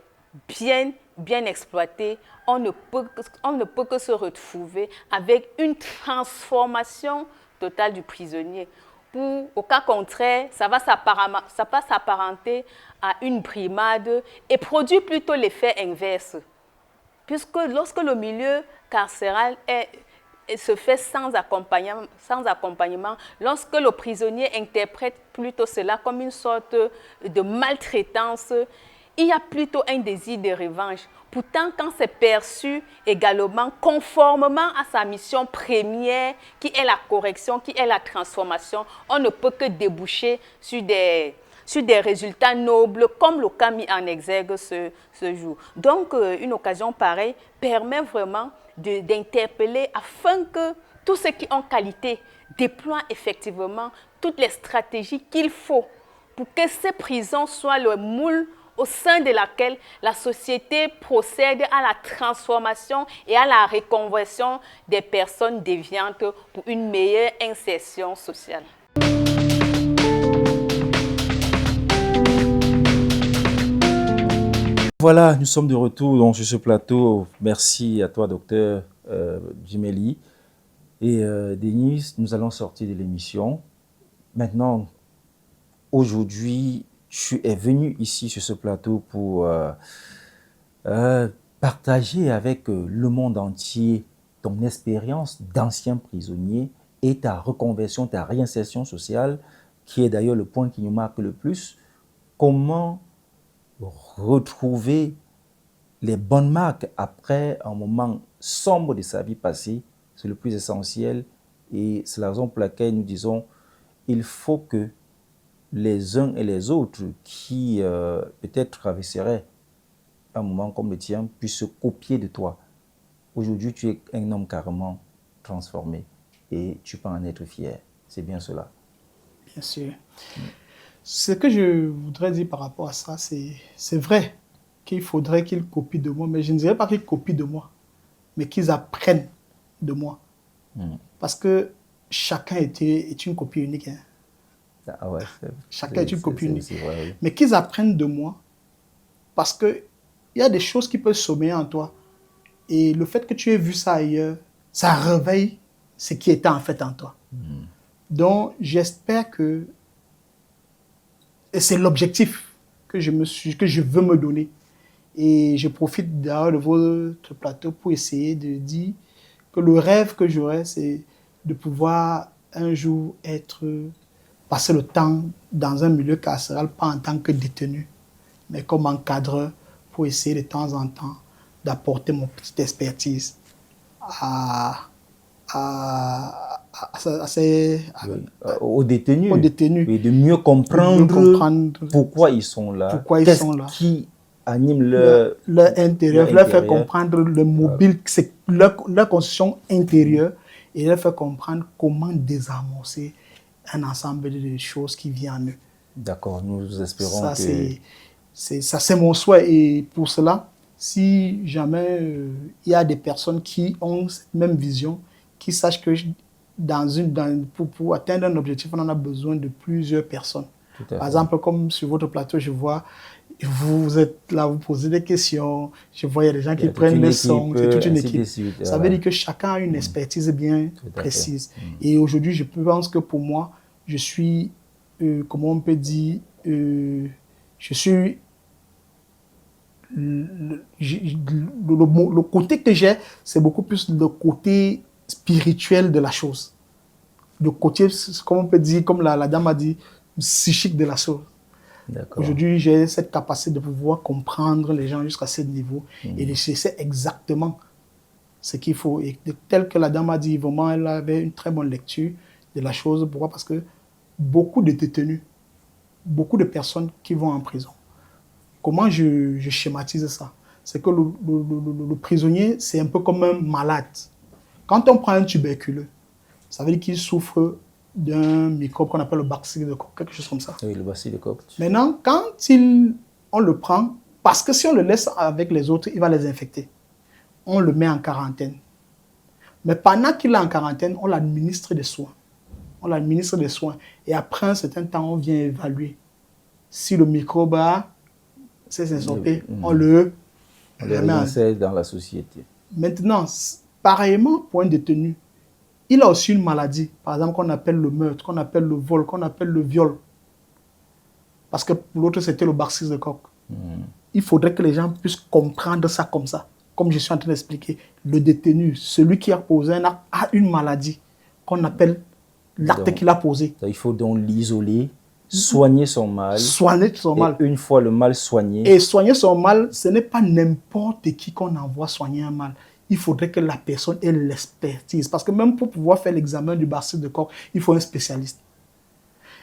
bien exploité, on ne peut que se retrouver avec une transformation totale du prisonnier. Au cas contraire, ça va s'apparenter à une brimade et produire plutôt l'effet inverse. Puisque lorsque le milieu carcéral se fait sans accompagnement, lorsque le prisonnier interprète plutôt cela comme une sorte de maltraitance, il y a plutôt un désir de revanche. Pourtant, quand c'est perçu également conformément à sa mission première, qui est la correction, qui est la transformation, on ne peut que déboucher sur des résultats nobles, comme le cas mis en exergue ce jour. Donc, une occasion pareille permet vraiment d'interpeller afin que tous ceux qui ont qualité déploient effectivement toutes les stratégies qu'il faut pour que ces prisons soient le moule au sein de laquelle la société procède à la transformation et à la reconversion des personnes déviantes pour une meilleure insertion sociale. Voilà, nous sommes de retour donc, sur ce plateau. Merci à toi, docteur Djimeli. Et Denise, nous allons sortir de l'émission. Maintenant, aujourd'hui, tu es venu ici sur ce plateau pour partager avec le monde entier ton expérience d'ancien prisonnier et ta reconversion, ta réinsertion sociale, qui est d'ailleurs le point qui nous marque le plus. Comment retrouver les bonnes marques après un moment sombre de sa vie passée, c'est le plus essentiel. Et c'est la raison pour laquelle nous disons il faut que les uns et les autres qui peut-être traverseraient un moment comme le tien puissent se copier de toi. Aujourd'hui, tu es un homme carrément transformé et tu peux en être fier. C'est bien cela. Bien sûr. Ce que je voudrais dire par rapport à ça, c'est vrai qu'il faudrait qu'ils copient de moi, mais je ne dirais pas qu'ils copient de moi, mais qu'ils apprennent de moi. Parce que chacun est une copie unique. Hein. Ah ouais, chacun est une copie unique. Vrai, oui. Mais qu'ils apprennent de moi, parce qu'il y a des choses qui peuvent sommeiller en toi. Et le fait que tu aies vu ça ailleurs, ça réveille ce qui était en fait en toi. Donc, j'espère que et c'est l'objectif que je veux me donner. Et je profite d'ailleurs de votre plateau pour essayer de dire que le rêve que j'aurais, c'est de pouvoir un jour passer le temps dans un milieu carcéral, pas en tant que détenu, mais comme encadreur, pour essayer de temps en temps d'apporter mon petite expertise aux détenus. Et de mieux comprendre pourquoi ils sont là. Qui anime leur intérieur, leur faire comprendre le mobile, c'est leur constitution intérieure et leur faire comprendre comment désamorcer un ensemble de choses qui viennent en eux. D'accord, nous espérons ça, que... c'est mon souhait et pour cela, si jamais il y a des personnes qui ont cette même vision, qui sachent que pour atteindre un objectif, on en a besoin de plusieurs personnes. Par exemple, comme sur votre plateau, je vois, vous êtes là, vous posez des questions, je vois, il y a des gens qui prennent les sons, c'est toute une équipe. Ça veut dire que chacun a une expertise bien précise. Et aujourd'hui, je pense que pour moi, je suis, comment on peut dire, je suis... Le côté que j'ai, c'est beaucoup plus le côté spirituel de la chose. Le côté, comme on peut dire, comme la dame a dit, psychique de la chose. Aujourd'hui, j'ai cette capacité de pouvoir comprendre les gens jusqu'à ce niveau et de chercher exactement ce qu'il faut. Et tel que la dame a dit, vraiment, elle avait une très bonne lecture de la chose. Pourquoi? Parce que beaucoup de détenus, beaucoup de personnes qui vont en prison, comment je schématise ça? C'est que le prisonnier, c'est un peu comme un malade. Quand on prend un tuberculeux, ça veut dire qu'il souffre d'un microbe qu'on appelle le bacille de Koch, quelque chose comme ça. Oui, le bacille de Koch. Maintenant, quand on le prend, parce que si on le laisse avec les autres, il va les infecter. On le met en quarantaine. Mais pendant qu'il est en quarantaine, on l'administre des soins. On l'administre des soins. Et après un certain temps, on vient évaluer. Si le microbe s'est sorti, on le réinsère dans la société. Maintenant, pareillement pour un détenu, il a aussi une maladie, par exemple, qu'on appelle le meurtre, qu'on appelle le vol, qu'on appelle le viol. Parce que pour l'autre, c'était le bacillus de Koch. Il faudrait que les gens puissent comprendre ça comme ça. Comme je suis en train d'expliquer, le détenu, celui qui a posé un acte, a une maladie qu'on appelle l'acte qu'il a posé. Il faut donc l'isoler, soigner son mal. Soigner son mal. Une fois le mal soigné. Et soigner son mal, ce n'est pas n'importe qui qu'on envoie soigner un mal. Il faudrait que la personne ait l'expertise. Parce que même pour pouvoir faire l'examen du bacille de Koch, il faut un spécialiste.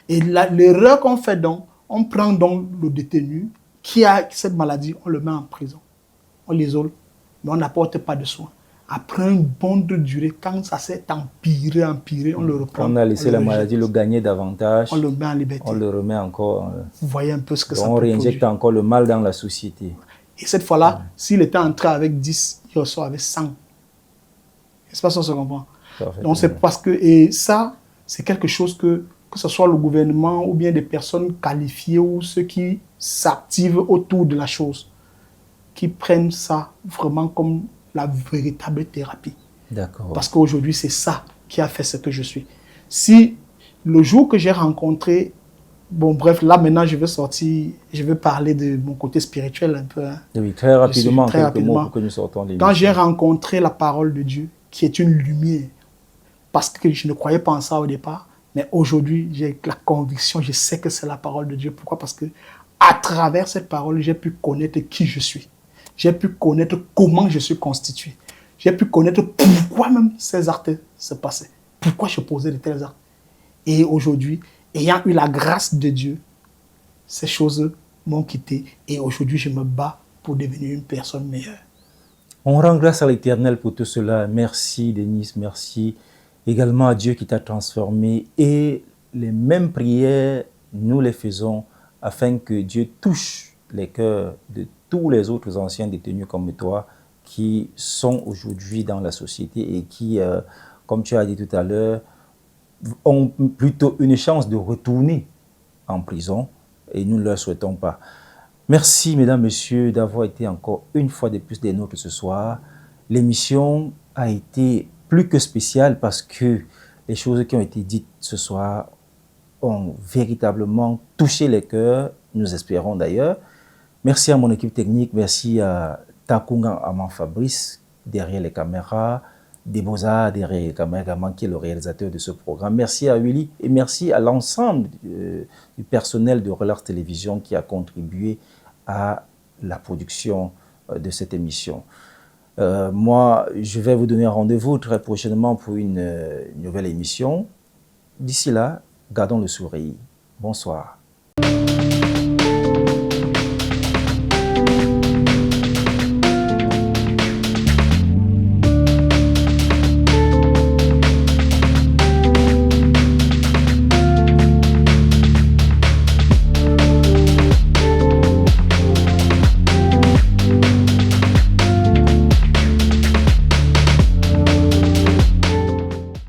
Et l'erreur qu'on fait donc, on prend donc le détenu qui a cette maladie, on le met en prison. On l'isole, mais on n'apporte pas de soins. Après une bonne durée, quand ça s'est empiré, on le reprend. On a laissé la maladie le gagner davantage. On le met en liberté. On le remet encore. Vous voyez un peu ce que ça peut on réinjecte encore le mal dans la société. Et cette fois-là, s'il était entré avec 10, il ressort avec 100. C'est pas ça, on se comprend. Donc c'est parce que, et ça, c'est quelque chose que ce soit le gouvernement ou bien des personnes qualifiées ou ceux qui s'activent autour de la chose, qui prennent ça vraiment comme la véritable thérapie. D'accord. Parce qu'aujourd'hui, c'est ça qui a fait ce que je suis. Si le jour que j'ai rencontré, bon bref, là maintenant je vais sortir, je vais parler de mon côté spirituel un peu. Hein. Oui, très rapidement, quelques mots pour que nous sortons l'émission. Quand j'ai rencontré la parole de Dieu, qui est une lumière, parce que je ne croyais pas en ça au départ, mais aujourd'hui, j'ai la conviction, je sais que c'est la parole de Dieu. Pourquoi? Parce que à travers cette parole, j'ai pu connaître qui je suis. J'ai pu connaître comment je suis constitué. J'ai pu connaître pourquoi même ces actes se passaient. Pourquoi je posais de tels actes. Et aujourd'hui, ayant eu la grâce de Dieu, ces choses m'ont quitté. Et aujourd'hui, je me bats pour devenir une personne meilleure. On rend grâce à l'Éternel pour tout cela. Merci, Denise, merci. Également à Dieu qui t'a transformé. Et les mêmes prières, nous les faisons afin que Dieu touche les cœurs de tous les autres anciens détenus comme toi qui sont aujourd'hui dans la société et qui, comme tu as dit tout à l'heure, ont plutôt une chance de retourner en prison et nous ne leur souhaitons pas. Merci, mesdames, messieurs, d'avoir été encore une fois de plus des nôtres ce soir. L'émission a été plus que spéciale parce que les choses qui ont été dites ce soir ont véritablement touché les cœurs, nous espérons d'ailleurs. Merci à mon équipe technique, merci à Takunga Aman Fabrice derrière les caméras, Deboza derrière les caméras, qui est le réalisateur de ce programme. Merci à Willy et merci à l'ensemble du personnel de Relars Télévision qui a contribué à la production de cette émission. Moi, je vais vous donner rendez-vous très prochainement pour une nouvelle émission. D'ici là, gardons le sourire. Bonsoir.